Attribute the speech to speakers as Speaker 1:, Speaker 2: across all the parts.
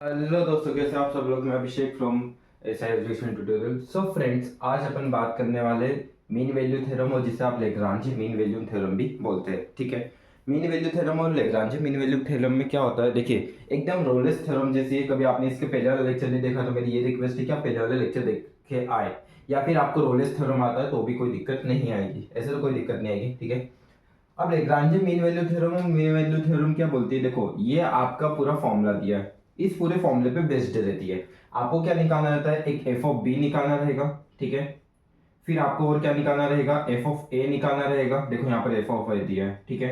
Speaker 1: Hello दोस्तों, कैसे आप सब लोग। मैं Abhishek from Education Tutorial. So friends, आज अपन बात करने वाले मीन वैल्यू थ्योरम और जिसे आप लेग्रांजी मीन वैल्यू थ्योरम भी बोलते हैं। ठीक है, मीन वैल्यू थ्योरम और लेग्रांजी मीन वैल्यू थ्योरम में क्या होता है, देखिए एकदम रोलेस थ्योरम जैसे ही कभी आपने इसके पहले वाला लेक्चर नहीं देखा तो मेरी ये रिक्वेस्ट है कि आप पहले वाले लेक्चर देख के आए, या फिर आपको रोलेस थ्योरम आता है तो भी कोई दिक्कत नहीं आएगी, ऐसे तो कोई दिक्कत नहीं आएगी। ठीक है, अब लेग्रांजे मीन वैल्यू थ्योरम और मीन वैल्यू थ्योरम क्या बोलती है, देखो ये आपका पूरा फॉर्मूला दिया है, इस पूरे फॉर्मूले पे बेस्ड रहती है। आपको क्या निकालना रहता है, एक एफ ऑफ बी निकालना रहेगा। ठीक है, फिर आपको और क्या निकालना रहेगा, एफ ऑफ ए निकालना रहेगा। देखो यहाँ पर एफ ऑफ ए दिया है। ठीक है,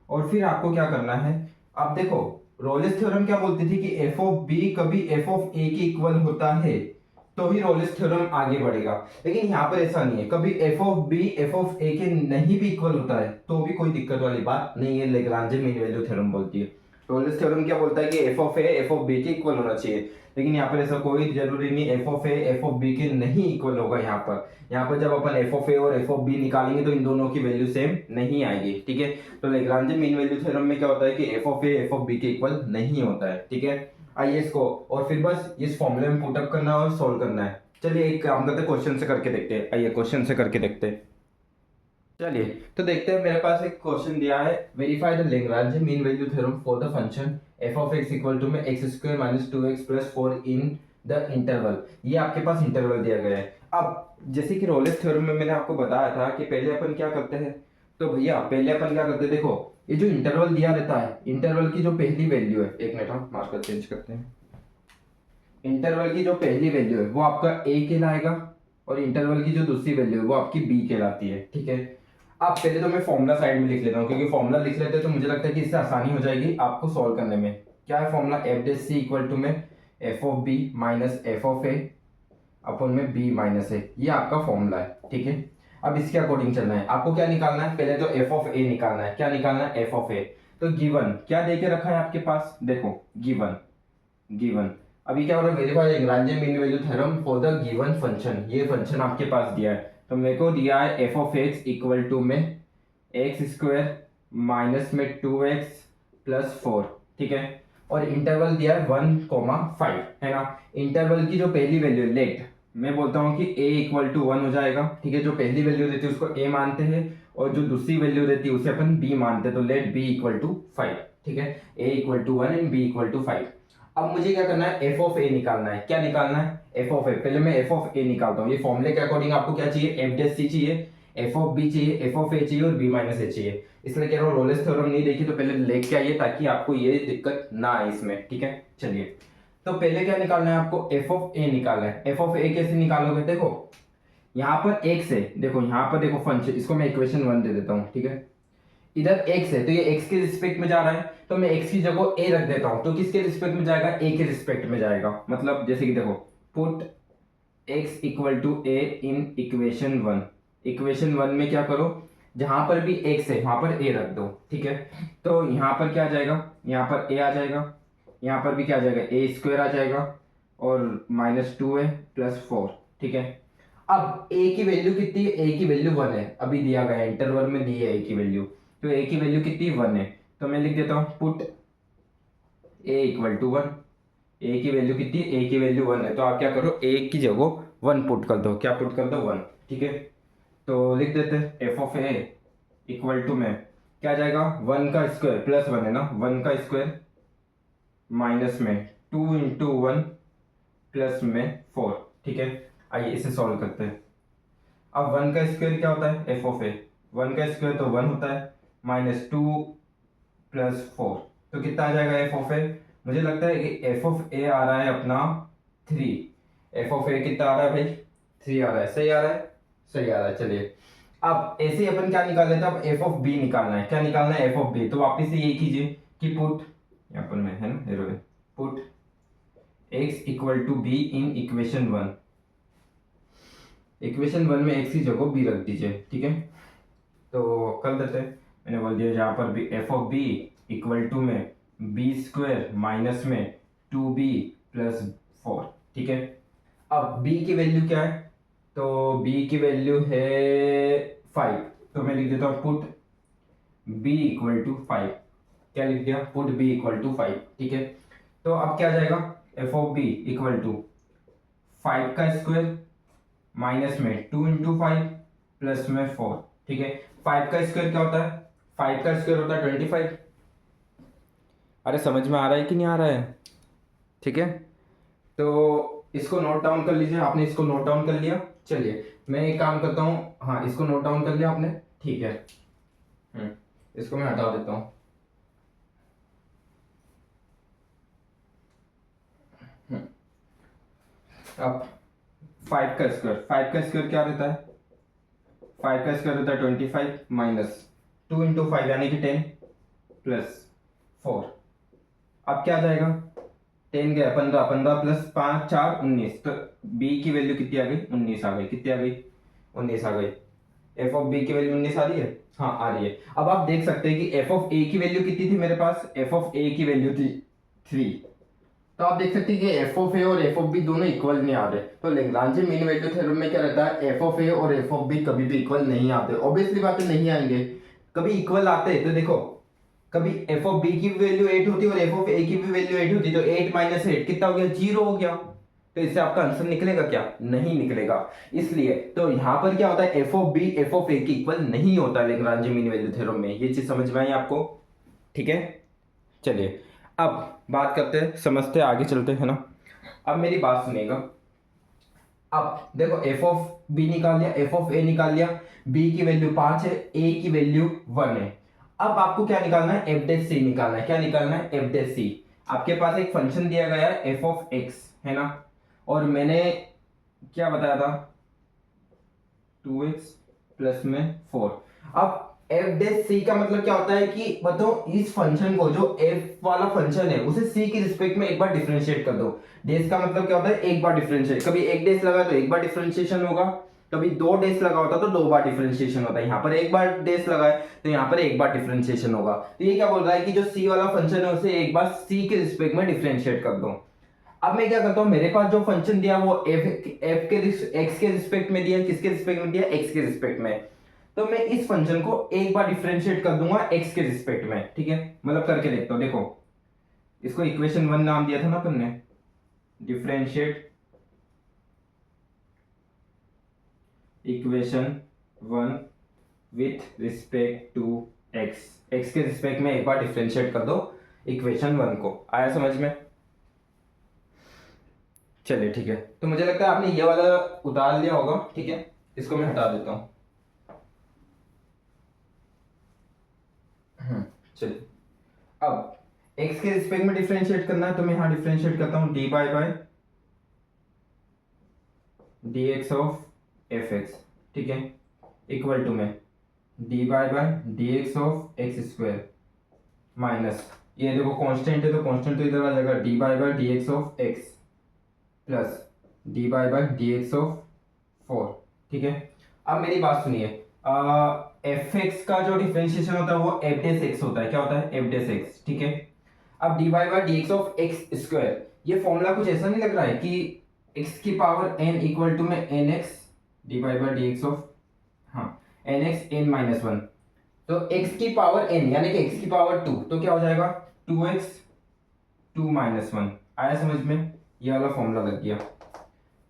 Speaker 1: और फिर आपको क्या करना है, अब देखो रोलेस थ्योरम क्या बोलती थी कि एफ ऑफ बी कभी एफ ऑफ ए के इक्वल होता है तो ही रोलेस थ्योरम आगे बढ़ेगा। लेकिन यहाँ पर ऐसा नहीं है, कभी F of B F of A के नहीं भी इक्वल होता है तो भी कोई दिक्कत वाली बात नहीं है, लेग्रांजे मीन वैल्यू थ्योरम बोलती है। रोलेस थ्योरम क्या बोलता है कि f of a f of b के इक्वल होना चाहिए, लेकिन यहाँ पर ऐसा कोई जरूरी नहीं, f of a f of b के नहीं इक्वल होगा। यहाँ पर जब अपन एफ ऑफ ए और एफ ऑफ बी निकालेंगे तो इन दोनों की वैल्यू सेम नहीं आएगी। ठीक है, तो लेग्रांजे मीन वैल्यू थ्योरम में क्या होता है कि f of a f of b के इक्वल नहीं होता है। ठीक है, आइए इसको और फिर बस इस फॉर्मूले में पुटअप करना है और सोल्व करना है। चलिए एक काम करते हैं, क्वेश्चन से करके देखते हैं। आइए क्वेश्चन से करके देखते हैं। चलिए तो देखते हैं, मेरे पास एक क्वेश्चन दिया है, verify the Lagrange mean value theorem for the function F of x equal to में x square minus two x plus four in the interval. ये आपके पास इंटरवल दिया गया है। अब जैसे कि रोलेस थ्योरम में मैंने आपको बताया था कि पहले अपन क्या करते हैं, तो भैया पहले अपन क्या करते हैं, देखो ये जो इंटरवल दिया रहता है, इंटरवल की जो पहली वैल्यू है, एक मिनट हम मार्कर चेंज करते हैं। इंटरवल की जो पहली वैल्यू है वो आपका ए कहलाएगा और इंटरवल की जो दूसरी वैल्यू है वो आपकी बी कहलाती है। ठीक है, अब पहले तो मैं फॉर्मूला साइड में लिख लेता हूँ, क्योंकि फॉर्मूला लिख लेते हैं तो मुझे लगता है कि इससे आसानी हो जाएगी आपको सॉल्व करने में। क्या है formula, F dash C equal to में F of B minus F of A upon में बी माइनस ए, ये आपका फॉर्मूला है। ठीक है, अब इसके अकॉर्डिंग चलना है। आपको क्या निकालना है, पहले तो एफ ऑफ ए निकालना है। क्या निकालना है, एफ ऑफ ए। तो गिवन क्या दे के रखा है आपके पास, देखो गिवन गिवन अभी क्या हो रहा है, verify Lagrange mean value theorem for the given function. ये फंक्शन आपके पास दिया है, तो मेरे को दिया है F of x equal to में एक्स स्क्वायर माइनस में टू एक्स प्लस फोर। ठीक है, और इंटरवल दिया है 1,5 है ना। इंटरवल की जो पहली वैल्यू लेट, मैं बोलता हूँ कि a इक्वल टू 1 हो जाएगा। ठीक है, जो पहली वैल्यू रहती है उसको a मानते हैं और जो दूसरी वैल्यू रहती है उसे अपन b मानते हैं, तो लेट b इक्वल टू 5। ठीक है, a इक्वल टू 1 एंड b इक्वल टू 5। अब मुझे क्या करना है, एफ ऑफ ए निकालना है। क्या निकालना है, एफ ऑफ ए। पहले मैं एफ ऑफ ए निकालता हूँ। ये फॉर्मूले के अकॉर्डिंग आपको क्या चाहिए, एफ डेस सी चाहिए, एफ ऑफ बी चाहिए, एफ ऑफ ए चाहिए और बी माइनस ए चाहिए। इसलिए कह रहा हूँ रोलेस थ्योरम नहीं देखी तो पहले लेके आइए ताकि आपको ये दिक्कत ना आए इसमें। ठीक है, चलिए तो पहले क्या निकालना है आपको, एफ ऑफ ए निकालना है। एफ ऑफ ए कैसे निकालोगे, देखो यहाँ पर एक्स है, देखो यहाँ पर देखो फंक्शन, इसको मैं इक्वेशन 1 दे देता हूँ। ठीक है, इधर x है तो ये x के रिस्पेक्ट में जा रहा है, तो मैं x की जगह a रख देता हूं, तो किसके रिस्पेक्ट में जाएगा, a के रिस्पेक्ट में जाएगा। मतलब जैसे कि देखो put x equal to a in equation 1। Equation 1 में क्या करो, जहां पर भी x है वहां पर a रख दो। ठीक है, तो यहाँ पर क्या आ जाएगा, यहाँ पर a आ जाएगा, यहाँ पर भी क्या आ जाएगा, a स्क्वायर आ जाएगा और माइनस टू है प्लस फोर। ठीक है, अब a की वैल्यू कितनी है, a की वैल्यू 1 है, अभी दिया गया है इंटरवल में दी है a की वैल्यू, तो a की वैल्यू कितनी 1 है। तो मैं लिख देता हूं put a equal to 1। a की वैल्यू कितनी, a की वैल्यू 1 है, तो आप क्या करो, a की जगह 1 पुट कर दो। क्या पुट कर दो, 1। ठीक है, तो लिख देते हैं f of a equal to में क्या आ जाएगा, 1 का स्क्वायर प्लस 1 है ना, 1 का स्क्वायर माइनस में 2 इंटू 1 प्लस में 4। ठीक है, आइए इसे सॉल्व करते हैं। अब 1 का स्क्वायर क्या होता है, एफ ऑफ ए, 1 का स्क्वायर तो 1 होता है, माइनस टू प्लस फोर, तो कितना आ जाएगा एफ ऑफ ए। मुझे लगता है कि एफ ऑफ ए आ रहा है अपना 3। एफ ऑफ ए कितना आ रहा है भाई, 3 आ रहा है, सही आ रहा है, सही आ रहा है। चलिए अब ऐसे ही अपन क्या निकाल लेते हैं, अब एफ ऑफ बी निकालना है। क्या निकालना है, एफ ऑफ बी। तो वापिस से ये कीजिए कि पुट, यहाँ पर में है ना एरो है, put x equal to b in equation 1। Equation 1 में एक्स की जगह बी रख दीजिए। ठीक है, तो कर देते हैं। मैंने बोल दिया जहाँ पर भी f of B equal to में बी स्क्वायर माइनस में 2b प्लस 4। ठीक है, अब b की वैल्यू क्या है, तो b की वैल्यू है 5, तो मैं लिख देता हूँ पुट b इक्वल टू 5। क्या लिख दिया, पुट b इक्वल टू 5। ठीक है, तो अब क्या आ जाएगा, f of B equal to 5 का स्क्वायर माइनस में 2 इंटू 5 प्लस में 4। ठीक है, 5 का स्क्वायर क्या होता है? 5 का स्क्वायर होता है 25। अरे समझ में आ रहा है कि नहीं आ रहा है? ठीक है, तो इसको नोट डाउन कर लीजिए। आपने इसको नोट डाउन कर लिया। चलिए मैं एक काम करता हूँ, हाँ इसको नोट डाउन कर लिया आपने, ठीक है। इसको मैं हटा देता हूँ। अब 5 का स्क्वायर क्या रहता है? 5 का स्क्वायर होता है 25 माइनस 2 इंटू 5 यानी कि 10 प्लस 4। अब क्या आ जाएगा? 10 गया 15, 15 प्लस 5 4 19। तो b की वैल्यू कितनी आ गई? 19 आ गई। कितनी आ गई? 19 आ गई। एफ ऑफ बी की वैल्यू 19 आ रही है? हाँ आ रही है। अब आप देख सकते हैं कि एफ ऑफ ए की वैल्यू कितनी थी मेरे पास? एफ ऑफ ए की वैल्यू थी 3। तो आप देख सकते हैं कि एफ ऑफ ए और एफ ऑफ बी दोनों इक्वल नहीं आ रहे। तो लैग्रांज मीन वैल्यू थ्योरम में क्या रहता है? एफ ऑफ ए और एफ ऑफ बी कभी भी इक्वल नहीं आते। ऑब्वियसली बात है नहीं आएंगे। कभी इक्वल आते हैं तो देखो, कभी एफ ऑफ बी की वैल्यू 8 होती है और एफ ऑफ ए की भी वैल्यू 8 होती है। तो 8 माइनस 8 कितना हो गया? 0 हो गया। तो इससे आपका आंसर निकलेगा क्या? नहीं निकलेगा। इसलिए तो यहां पर क्या होता है? F of B F of A की इक्वल नहीं होता लैग्रांज मीन वैल्यू थ्योरम में। ये चीज समझ में आई आपको? ठीक है, चलिए अब बात करते हैं, समझते हैं, आगे चलते हैं ना। अब मेरी बात सुनिएगा। अब देखो एफ ऑफ बी निकाल लिया, एफ ऑफ ए निकाल लिया, बी की वैल्यू 5 है, ए की वैल्यू 1 है। अब आपको क्या निकालना है? एफ डेश सी निकालना है। क्या निकालना है? एफ डेश सी। आपके पास एक फंक्शन दिया गया है एफ ऑफ एक्स, है ना, और मैंने क्या बताया था? 2x प्लस में 4। अब एफ डेश सी का मतलब क्या होता है कि बताओ इस फंक्शन को, जो एफ वाला फंक्शन है उसे सी की रिस्पेक्ट में एक बार डिफरेंशिएट कर दो। डेश का मतलब क्या होता है? एक बार डिफरेंशिएट। कभी एक डेश लगा तो एक बार डिफरेंशिएशन होगा, कभी 2 डेश लगा होता तो 2 बार डिफरेंशिएशन होता है। यहाँ पर एक बार डेश लगा है तो यहाँ पर एक बार डिफरेंशिएशन होगा। तो ये क्या बोल रहा है कि जो सी वाला फंक्शन है उसे एक बार सी के रिस्पेक्ट में डिफरेंशिएट कर दो। अब मैं क्या करता हूँ, मेरे पास जो फंक्शन दिया वो एफ के एक्स के रिस्पेक्ट में दिया, किसके रिस्पेक्ट में दिया? एक्स के रिस्पेक्ट में। तो मैं इस फंक्शन को एक बार डिफरेंशिएट कर दूंगा एक्स के रिस्पेक्ट में। ठीक है, मतलब करके देखता हूँ। देखो इसको इक्वेशन 1 नाम दिया था ना अपन ने, differentiate equation 1 with respect to x. X के रिस्पेक्ट में एक बार डिफरेंशिएट कर दो इक्वेशन 1 को। आया समझ में? चलिए ठीक है, तो मुझे लगता है आपने ये वाला उतार लिया होगा। ठीक है, इसको मैं हटा देता हूं। चलिए अब x के रिस्पेक्ट में डिफरेंशिएट करना है तो मैं यहां डिफरेंशिएट करता हूं d by d x of f x. ठीक है, इक्वल टू में d by d x of x square minus, ये देखो कांस्टेंट है तो कांस्टेंट तो इधर आ जाएगा, d by d x of x plus d by d x of 4। ठीक है, अब मेरी बात सुनिए, एफ एक्स का जो डिफरेंशिएशन होता है वो एफ डेस एक्स होता है। क्या होता है? F dash x. ठीक है, अब d by d x of x square, ये फॉर्मूला कुछ ऐसा नहीं लग रहा है कि x की पावर n इक्वल टू में n x d by by d x of, हाँ एन एक्स एन माइनस 1। तो x की पावर n यानी कि x की पावर 2, तो क्या हो जाएगा? 2x 2 minus 1। आया समझ में? ये वाला फॉर्मूला लग गया।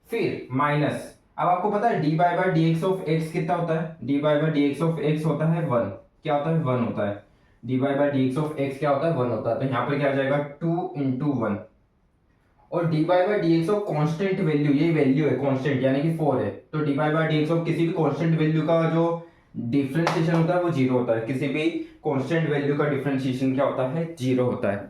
Speaker 1: फिर माइनस, अब आपको पता है D by by d x of x कितना होता है? D by by d x of x होता है 1। क्या होता है? 1 होता है। D by by d x of x क्या होता है? 1 होता है। तो यहाँ पर क्या आ जाएगा? 2 इंटू 1, और D by by d x of constant value, ये वैल्यू है कॉन्स्टेंट यानी कि 4 है। तो D by by d x of किसी भी कॉन्स्टेंट वैल्यू का जो डिफरेंशिएशन होता है वो 0 होता है। किसी भी कॉन्स्टेंट वैल्यू का डिफरेंशिएशन क्या होता है? 0 होता है।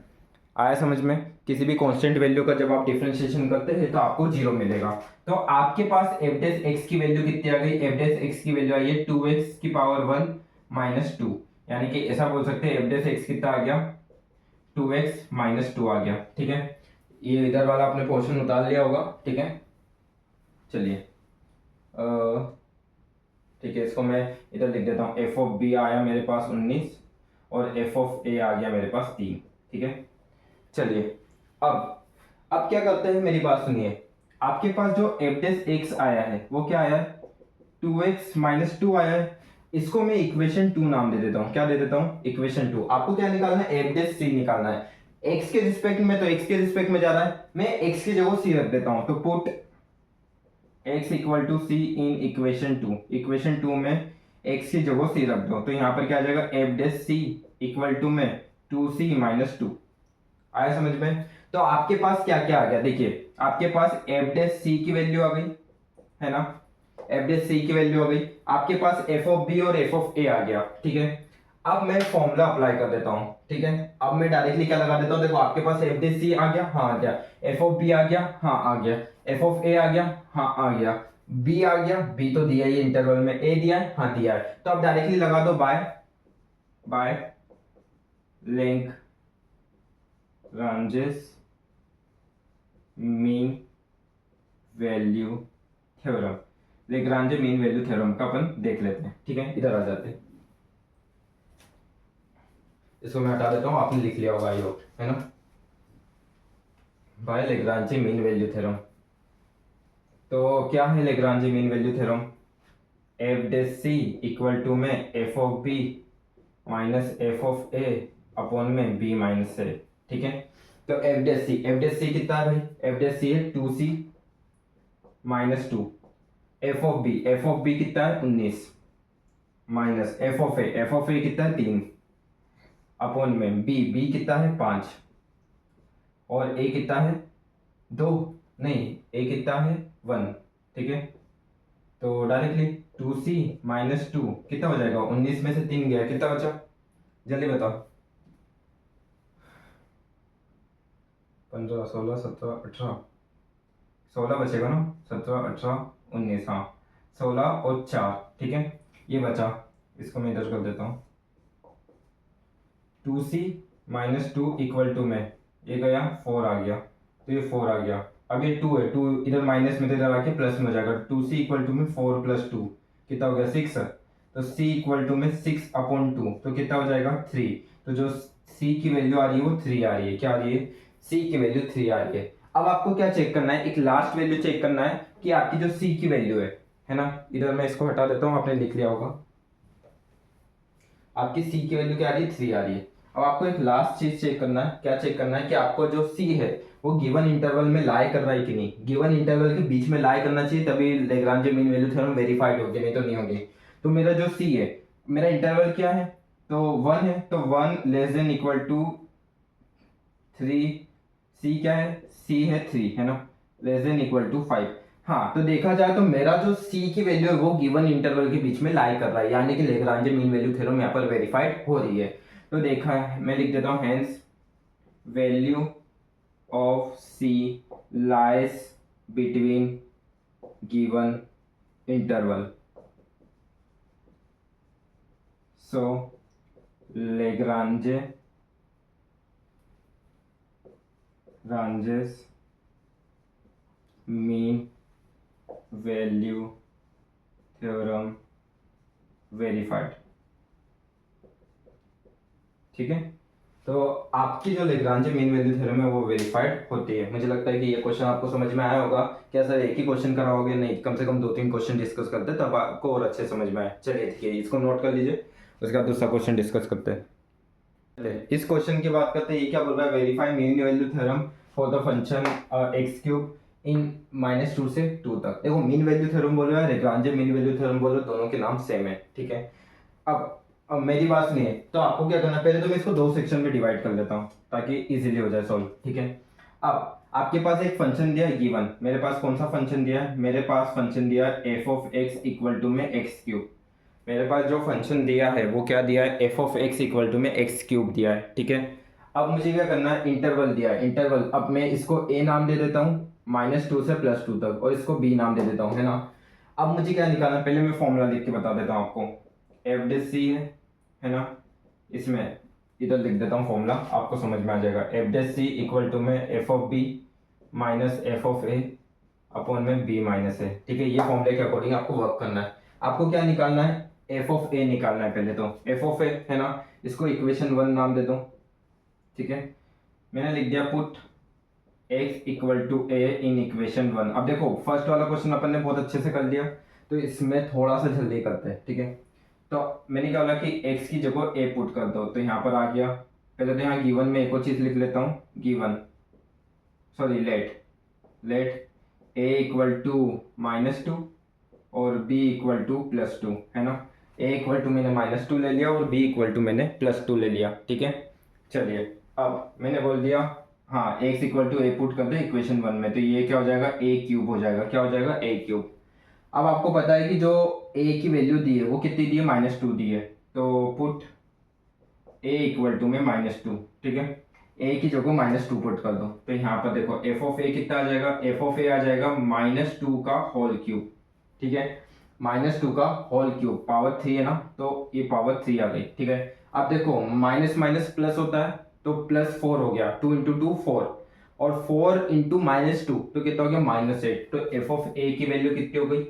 Speaker 1: आया समझ में? किसी भी कांस्टेंट वैल्यू का जब आप डिफरेंशिएशन करते हैं तो आपको 0 मिलेगा। तो आपके पास एफ डेस एक्स की वैल्यू कितनी आ गई? एफ डेस एक्स की वैल्यू आई है 2x की पावर 1 माइनस 2, यानी कि ऐसा बोल सकते हैं एफ डेस एक्स कितना आ गया? 2x माइनस 2 आ गया। ठीक है, ये इधर वाला आपने पोर्शन उतार लिया होगा। ठीक है, चलिए ठीक है, इसको मैं इधर लिख देता हूँ। एफ ऑफ बी आया मेरे पास 19 और एफ ऑफ ए आ गया मेरे पास 3। ठीक है, चलिए अब क्या करते हैं, मेरी बात सुनिए। आपके पास जो एफ डेस एक्स आया है वो क्या आया है? 2x माइनस 2 आया है। इसको मैं इक्वेशन 2 नाम दे देता हूँ। क्या दे देता हूँ? इक्वेशन 2। आपको क्या निकालना है? एफ डेस सी निकालना है। एक्स के रिस्पेक्ट में, तो एक्स के रिस्पेक्ट में जा रहा है, मैं एक्स की जगह सी रख देता हूं, तो put x equal to c in equation 2। Equation 2 में x की जगह सी रख दो, तो यहाँ पर क्या आ जाएगा F dash C equal to में 2c-2। आया समझ में? तो आपके पास क्या क्या आ गया, देखिए आपके पास एफ डेस सी की वैल्यू आ गई है ना, एफ डेस सी की वैल्यू आ गई, आपके पास एफ ऑफ बी और एफ ऑफ ए आ गया। ठीक है, अब मैं फॉर्मूला अप्लाई कर देता हूं। ठीक है, अब मैं डायरेक्टली क्या लगा देता हूं, देखो आपके पास एफ डेस सी आ गया, हाँ आ गया, एफ ऑफ बी आ गया, हाँ आ गया, एफ ऑफ ए आ गया, हाँ आ गया, बी आ गया, बी तो दिया ही इंटरवल में, ए दिया है, हाँ दिया है, तो अब डायरेक्टली लगा दो by by Lagrange's mean value theorem. Lagrange mean value theorem का अपन देख लेते हैं। ठीक है, इधर आ जाते हैं, इसको मैं हटा देता हूं, आपने लिख लिया होगा ये, है ना, by Lagrange mean value theorem. तो क्या है Lagrange mean value theorem, F dash C equal to में F of B minus F of A upon में बी माइनस ए। ठीक है, तो एफ डेस सी कितना है भाई, एफ डेस सी है 2c-2, एफ ऑफ बी कितना है 19 माइनस एफ ऑफ ए कितना है 3 अपॉन में बी कितना है 5 और ए कितना है 2, नहीं ए कितना है 1। ठीक है, तो डायरेक्टली 2c-2 कितना हो जाएगा, 19 में से 3 गया, कितना बचा, जल्दी बताओ, 15, 16, 17, 18, 16 बचेगा ना, 17, 18, 19, हाँ 16 और 4। ठीक है, ये बचा, इसको मैं इधर कर देता हूँ, 2c-2 इक्वल टू में ये गया 4 आ गया, तो ये 4 आ गया, अब ये 2 है, 2 इधर माइनस में, तो इधर आके प्लस में हो जाएगा, 2c इक्वल टू में 4 + 2 कितना हो गया 6, तो c इक्वल टू में 6/2 तो कितना हो जाएगा 3। तो जो c की वैल्यू आ रही है वो 3 आ रही है, क्या आ रही है, c की वैल्यू 3 आ रही है। अब आपको क्या चेक करना है, एक लास्ट वैल्यू चेक करना है कि आपकी जो c की वैल्यू है ना, इधर मैं इसको हटा देता हूँ, आपने लिख लिया होगा, आपकी c की वैल्यू क्या आ रही है 3 आ रही है। अब आपको एक लास्ट चीज चेक करना है, क्या चेक करना है कि आपको जो c है वो गिवन इंटरवल में लाई कर रहा है कि नहीं, गिवन इंटरवल के बीच में लाई करना चाहिए, तभी Lagrange mean value theorem verified होगी, नहीं तो नहीं होगी। तो मेरा जो c है, मेरा इंटरवल क्या है, तो 1 है, तो 1 < 3, c क्या है, c है 3 है ना, < 5। हाँ, तो देखा जाए तो मेरा जो c की वैल्यू है वो गिवन इंटरवल के बीच में लाई कर रहा है, यानी कि लैग्रांज मीन वैल्यू थ्योरम यहाँ पर वेरीफाइड हो रही है। तो देखा है, मैं लिख देता हूँ, hence value of c lies between given interval, so Lagrange's mean value theorem verified. ठीक है, तो आपकी जो लैग्रांज मीन वैल्यू थ्योरम है वो वेरीफाइड होती है। मुझे लगता है कि ये क्वेश्चन आपको समझ में आया होगा। क्या सर एक ही क्वेश्चन कराओगे, नहीं कम से कम 2-3 क्वेश्चन डिस्कस करते हैं तब आपको और अच्छे समझ में आए। चलिए ठीक है, इसको नोट कर लीजिए, उसके बाद दूसरा क्वेश्चन डिस्कस करते हैं। इस क्वेश्चन की बात करते हैं, ये क्या बोल रहा है, verify mean value theorem for the function x³ इन -2 से 2 तक। देखो मीन वैल्यू थ्योरम बोल रहा है, लैग्रांज मीन वैल्यू थ्योरम बोल रहा है, दोनों के नाम सेम है। ठीक है, अब मेरी बात सुनिए, तो आपको क्या करना है, पहले तो मैं इसको 2 सेक्शन में डिवाइड कर लेता हूँ ताकि इजीली हो जाए सॉल्व। ठीक है, अब आपके पास एक फंक्शन दिया है गिवन, मेरे पास कौन सा फंक्शन दिया है, मेरे पास फंक्शन दिया है f of x equal to में x³। मेरे पास जो फंक्शन दिया है वो क्या दिया है, f of x equal to में x³ दिया है। ठीक है, अब मुझे क्या करना है, इंटरवल दिया है, इंटरवल, अब मैं इसको a नाम दे देता हूँ -2 से +2 तक, और इसको b नाम दे देता हूँ, है ना। अब मुझे क्या निकालना है, पहले मैं फॉर्मूला लिख के बता देता हूँ आपको, एफ डेस सी है ना, इसमें इधर लिख देता हूँ फॉर्मूला, आपको समझ में आ जाएगा। F dash C equal to में F of B minus F of A upon में बी माइनस ए। ठीक है, ये फॉर्मूले के अकॉर्डिंग आपको वर्क करना है। आपको क्या निकालना है, एफ ऑफ ए निकालना है पहले, तो एफ ऑफ ए है ना, इसको इक्वेशन 1 नाम दे दो। ठीक है, मैंने लिख दिया put x equal to a in equation 1। अब देखो फर्स्ट वाला क्वेश्चन अपन ने बहुत अच्छे से कर लिया, तो इसमें थोड़ा सा जल्दी करते हैं। ठीक है, तो मैंने क्या बोला कि x की जगह a पुट कर दो, तो यहाँ पर आ गया पहले तो यहाँ गिवन में एक और चीज़ लिख लेता हूँ, given sorry let a equal to -2 और b इक्वल टू +2, है ना। a इक्वल टू मैंने -2 ले लिया और b इक्वल टू मैंने +2 ले लिया, ठीक है। चलिए अब मैंने बोल दिया, हाँ x equal to a put कर दो इक्वेशन 1 में, तो ये क्या हो जाएगा, a³ हो जाएगा। क्या हो जाएगा, a³। अब आपको पता है कि जो a की वैल्यू दी है वो कितनी दी है, -2 दी है, तो पुट a इक्वल टू में -2, ठीक है। a की जगह -2 पुट कर दो, तो यहाँ पर देखो f ऑफ a कितना आ जाएगा, f ऑफ a आ जाएगा -2 का होल क्यूब, ठीक है। -2 का होल क्यूब, पावर 3 है ना, तो ये पावर 3 आ गई, ठीक है। अब देखो माइनस माइनस प्लस होता है, तो +4 हो गया, 2 इंटू 2 4, और 4 इंटू -2 तो कितना हो गया, -8। तो f ऑफ a की वैल्यू कितनी हो गई,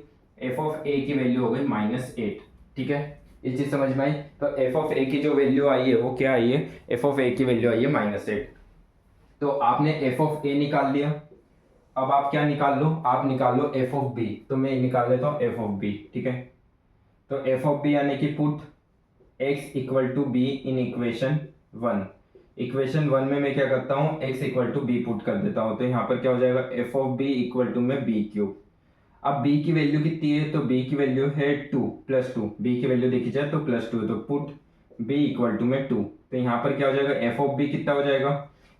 Speaker 1: f ऑफ a की वैल्यू हो गई -8, ठीक है। ये चीज समझ में आई। तो f ऑफ a की जो वैल्यू आई है वो क्या आई है, f ऑफ a की वैल्यू आई है -8। तो आपने f ऑफ a निकाल लिया। अब आप क्या निकाल लो, आप निकाल लो f ऑफ b। तो मैं निकाल लेता हूँ f ऑफ b, ठीक है। तो f ऑफ b यानी कि put x equal to b in equation 1। Equation 1 में मैं क्या करता हूँ, x equal to b put कर देता हूँ, तो यहाँ पर क्या हो जाएगा, f of b equal to में b³। अब b की वैल्यू कितनी है, तो b की वैल्यू है 2 +2, b की वैल्यू देखी जाए तो +2, तो पुट b इक्वल टू में 2। तो यहाँ पर क्या हो जाएगा, f ऑफ b कितना हो जाएगा,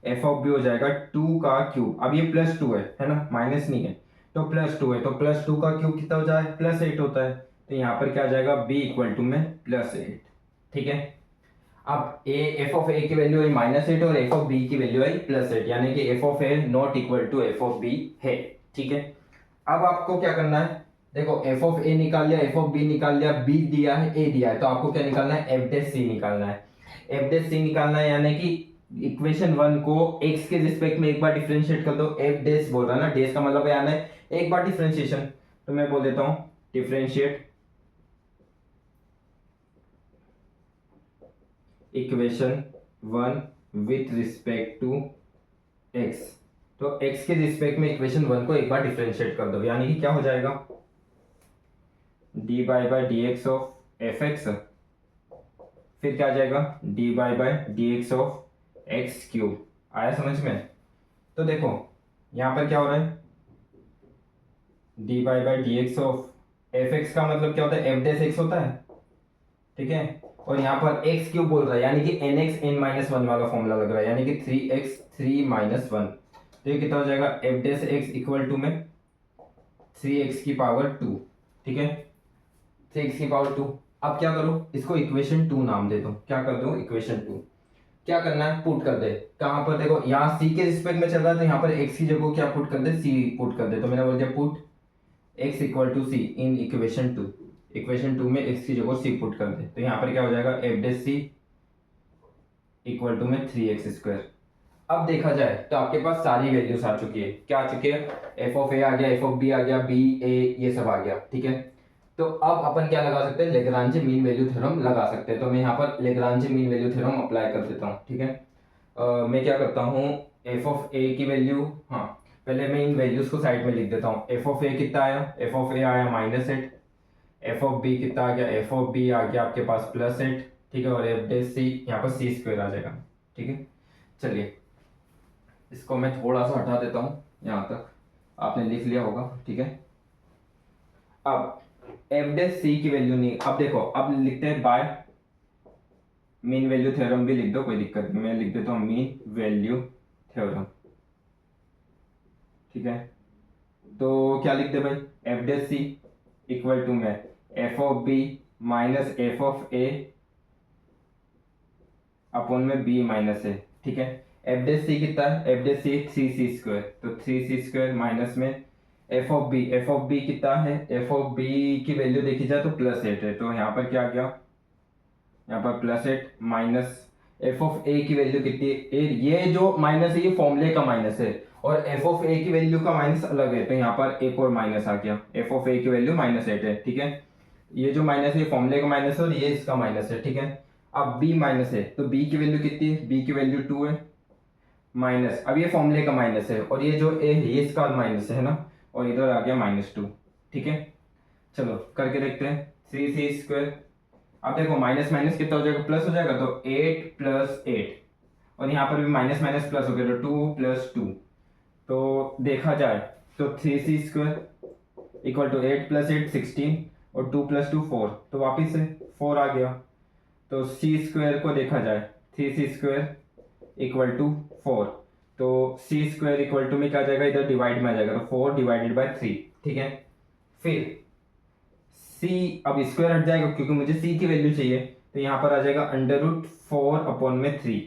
Speaker 1: f ऑफ b हो जाएगा 2 का क्यूब। अब ये +2 है ना, माइनस नहीं है, तो +2 है, तो +2 का क्यूब कितना हो जाए, +8 होता है। तो यहाँ पर क्या आ जाएगा, b इक्वल टू में +8, ठीक है। अब f ऑफ a की वैल्यू आई -8 और f ऑफ b की वैल्यू आई +8, यानी कि f of a not equal to f of b है, ठीक है। अब आपको क्या करना है, देखो f ऑफ a निकाल लिया, f ऑफ b निकाल लिया, b दिया है, a दिया है, तो आपको क्या निकालना है, f डैश c निकालना है। f डैश c निकालना है, यानी कि इक्वेशन 1 को x के रिस्पेक्ट में एक बार डिफरेंशिएट कर दो। f डैश बोल रहा है ना, डैश का मतलब यानी है एक बार डिफरेंशिएशन, तो मैं बोल देता हूं differentiate equation 1 with respect to x। तो x के रिस्पेक्ट में इक्वेशन 1 को एक बार डिफरेंशिएट कर दो, यानी कि क्या हो जाएगा, dy by d x of f x, फिर क्या आ जाएगा, dy by d x of x cube. आया समझ में। तो देखो यहाँ पर क्या हो रहा है, dy by d x of f x का मतलब क्या होता है, f डैश x होता है, ठीक है। और यहाँ पर x क्यूब बोल रहा है, यानी कि nx n-1 वाला फॉर्मूला लग रहा है, यानी कि 3x 3-1। तो ये कितना हो जाएगा, f dash x equal to में 3x की पावर 2, ठीक है, 3x की पावर 2। अब क्या करो, इसको इक्वेशन 2 नाम दे दो। क्या कर दो, इक्वेशन 2। क्या करना है, पुट कर दे। कहां पर, देखो यहाँ c के रिस्पेक्ट में चल रहा है, तो यहाँ पर x की जगह क्या पुट कर दे, c पुट कर दे। तो मैंने बोल दिया put x equal to c in equation 2। Equation 2 में x की जगह c पुट कर दे, तो यहाँ पर क्या हो जाएगा, f dash c equal to में 3x²। अब देखा जाए तो आपके पास सारी वैल्यूज आ चुकी है। क्या आ चुकी है, f ऑफ a आ गया, f ऑफ b आ गया, b a ये सब आ गया, ठीक है। तो अब अपन क्या लगा सकते हैं, लेग्रांजे मीन वैल्यू थ्योरम लगा सकते हैं। तो मैं यहाँ पर Lagrange mean value theorem apply कर देता हूँ, ठीक है। मैं क्या करता हूँ, f ऑफ a की वैल्यू, हाँ पहले मैं इन वैल्यूज को साइड में लिख देता हूँ। f ऑफ a कितना आया, f ऑफ a आया -8, f ऑफ b कितना आ गया, f ऑफ b आ गया आपके पास +8, ठीक है। और f डैश c यहाँ पर c² आ जाएगा, ठीक है। चलिए इसको मैं थोड़ा सा हटा देता हूँ, यहाँ तक आपने लिख लिया होगा, ठीक है। अब f डैश c की वैल्यू नहीं, अब देखो अब लिखते हैं बाय मीन वैल्यू थ्योरम भी लिख दो, कोई दिक्कत नहीं, मैं लिख देता हूँ मीन वैल्यू थ्योरम, ठीक है। तो क्या लिखते हैं भाई, f dash c equal to में f of b minus f of a upon में b माइनस a, ठीक है। f डैश c कितना है, f डैश c 3c², तो 3c² माइनस में f ऑफ b कितना है, f ऑफ b की वैल्यू देखी जाए तो +8 है, तो यहाँ पर क्या आ गया, यहाँ पर +8 माइनस f ऑफ a की वैल्यू कितनी है, ये जो माइनस है ये फॉर्मूले का माइनस है, और f ऑफ a की वैल्यू का माइनस अलग है, तो यहाँ पर एक और माइनस आ गया, f ऑफ a की वैल्यू -8 है, ठीक है। ये जो माइनस है फॉर्मूले का माइनस है और ये इसका माइनस है, ठीक है। अब b माइनस है, तो b की वैल्यू कितनी है, b की वैल्यू 2 है माइनस, अब ये फॉर्मूले का माइनस है, और ये जो a है ये इसका माइनस है ना, और इधर आ गया -2, ठीक है। चलो करके देखते हैं, 3c²। अब देखो माइनस माइनस कितना हो जाएगा, प्लस हो जाएगा, तो 8 + 8 और यहाँ पर भी माइनस माइनस प्लस हो गया, तो 2 + 2। तो देखा जाए तो 3c² इक्वल टू 8 + 8 16, और 2 + 2 4, तो वापिस से 4 आ गया। तो c² को देखा जाए, 3c² इक्वल टू 4, तो c² इक्वल टू में क्या आ जाएगा, इधर डिवाइड में आ जाएगा, तो 4 / 3, ठीक है। फिर c, अब स्क्वायर हट जाएगा क्योंकि मुझे c की वैल्यू चाहिए, तो यहाँ पर आ जाएगा √4/3।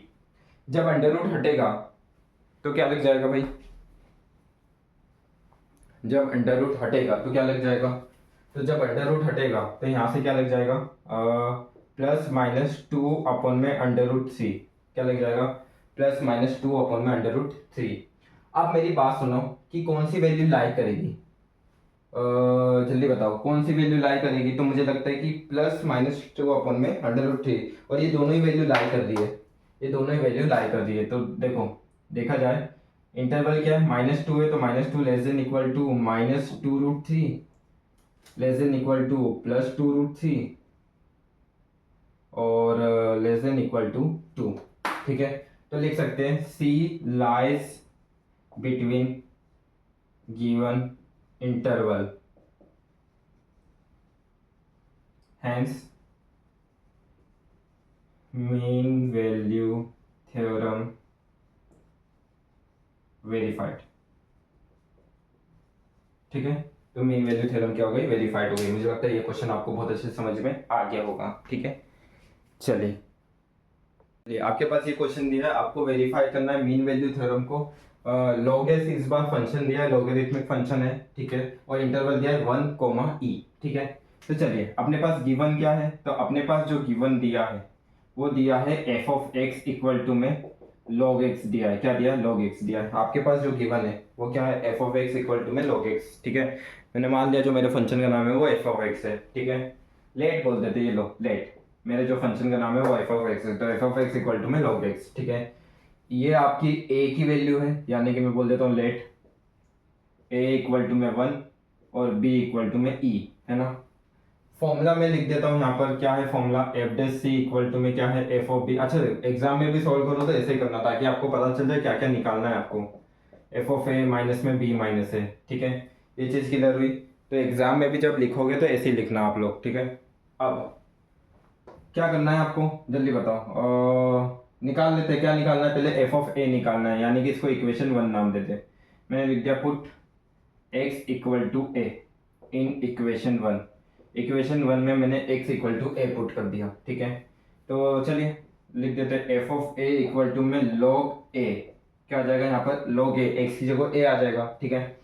Speaker 1: जब अंडर रूट हटेगा तो क्या लग जाएगा भाई, जब अंडर रूट हटेगा तो क्या लग जाएगा, तो जब अंडर रूट हटेगा तो यहाँ से क्या लग जाएगा, +-2/√3, क्या लग जाएगा, +-2/√3। अब मेरी बात सुनो कि कौन सी वैल्यू लाई करेगी, जल्दी बताओ कौन सी वैल्यू लाई करेगी। तो मुझे लगता है कि +-2/√3, और ये दोनों ही वैल्यू लाई कर दी है, ये दोनों ही वैल्यू लाई कर दी है। तो देखो, देखा जाए इंटरवल क्या है, -2 है, तो -2 <= -2√3 >2√3 और <= 2, ठीक है। तो लिख सकते हैं C lies between given interval, hence mean value theorem verified, ठीक है। तो मीन वैल्यू थ्योरम क्या हो गई, वेरीफाइड हो गई। मुझे लगता है ये क्वेश्चन आपको बहुत अच्छे से समझ में आ गया होगा, ठीक है। चलिए आपके पास ये क्वेश्चन दिया है, आपको वेरीफाई करना है मीन वैल्यू थ्योरम को। log s इस बार फंक्शन दिया है, लॉगरिथमिक फंक्शन है, ठीक है, और इंटरवल दिया है 1, e, ठीक है। तो चलिए अपने पास गिवन क्या है, तो अपने पास जो गिवन दिया है वो दिया है f(x) इक्वल टू में log x दिया है, क्या दिया है, log x दिया है। आपके पास जो गिवन है वो क्या है, f(x) इक्वल टू में log x, ठीक है। मैंने मान लिया जो मेरे फंक्शन का नाम है वो f(x) है, ठीक है। लेट बोल देते, ये लो लेट, मेरे जो फंक्शन का नाम है वो f(x) है, तो f(x) इक्वल टू में log x, ठीक है। ये आपकी a की वैल्यू है, यानी कि मैं बोल देता हूँ लेट a इक्वल टू में 1 और b इक्वल टू में e, है ना। फॉर्मूला में लिख देता हूँ यहाँ पर, क्या है फॉर्मूला, f' इक्वल टू में क्या है, f(b). अच्छा एग्जाम में भी सॉल्व करो तो ऐसे ही करना, ताकि आपको पता चल जाए क्या क्या निकालना है आपको। f(a) माइनस में b माइनस है, ठीक है, ये चीज़ क्लियर हुई। तो एग्जाम में भी जब लिखोगे तो ऐसे ही लिखना आप लोग, ठीक है। अब क्या करना है आपको, जल्दी बताओ। निकाल लेते हैं, क्या निकालना है, पहले f(a) निकालना है, यानी कि इसको इक्वेशन 1 नाम देते हैं। मैंने लिख दिया put x equal to a in equation 1। Equation 1 में मैंने x equal to a put कर दिया, ठीक है। तो चलिए लिख देते हैं f(a) इक्वल टू में log a, क्या आ जाएगा यहाँ पर, log a, x की जगह a आ जाएगा, ठीक है।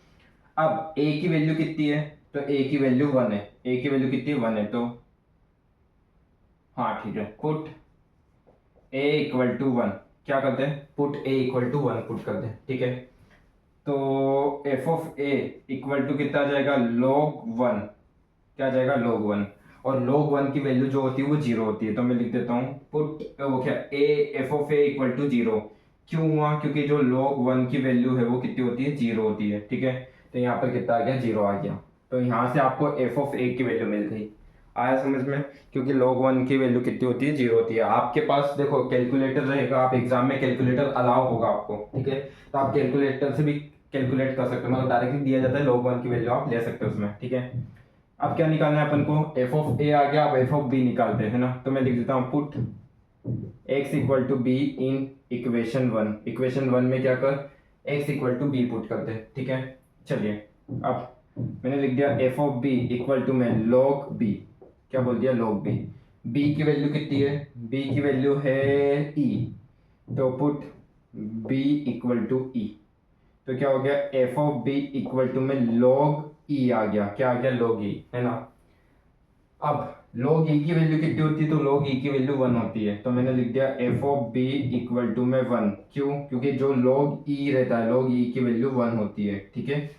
Speaker 1: अब a की वैल्यू कितनी है, तो a की वैल्यू 1 है, a की वैल्यू कितनी है, 1 है, तो हाँ ठीक है, पुट a इक्वल टू 1, क्या करते हैं, put a equal to 1 put करते हैं, ठीक है। तो f(a) इक्वल टू कितना आ जाएगा, log 1, क्या आ जाएगा, log 1, और log 1 की वैल्यू जो होती है वो 0 होती है। तो मैं लिख देता हूँ पुट वो क्या f(a) इक्वल टू 0। क्यों हुआ, क्योंकि जो log 1 की वैल्यू है वो कितनी होती है, 0 होती है, ठीक है। तो यहाँ पर कितना आ गया, 0 आ गया। तो यहाँ से आपको f(a) की वैल्यू मिल गई, आया समझ में, क्योंकि log 1 की वैल्यू कितनी होती है, 0 होती है। आपके पास देखो कैलकुलेटर रहेगा, आप एग्जाम में कैलकुलेटर अलाउ होगा आपको, ठीक है, तो आप कैलकुलेटर से भी कैलकुलेट कर सकते हो, मतलब डायरेक्टली दिया जाता है log 1 की वैल्यू आप ले सकते हो उसमें, ठीक है। अब क्या निकालना है अपन को, f(a) आ गया, अब f(b) निकालते हैं, है ना। तो मैं लिख देता हूँ put x equal to b in equation 1। Equation 1 में क्या कर, x equal to b put करते हैं, ठीक है। चलिए अब मैंने लिख दिया f(b) इक्वल टू में log b, क्या बोल दिया, log b। b की वैल्यू कितनी है, b की वैल्यू है e, तो put b equal to e, तो क्या हो गया, f(b) इक्वल टू में log e आ गया, क्या आ गया, log e, है ना। अब log e की वैल्यू कितनी होती है, तो log e की वैल्यू 1 होती है, तो मैंने लिख दिया f(b) इक्वल टू में 1, क्यों, क्योंकि जो log e रहता है, log e की वैल्यू 1 होती है, ठीक है।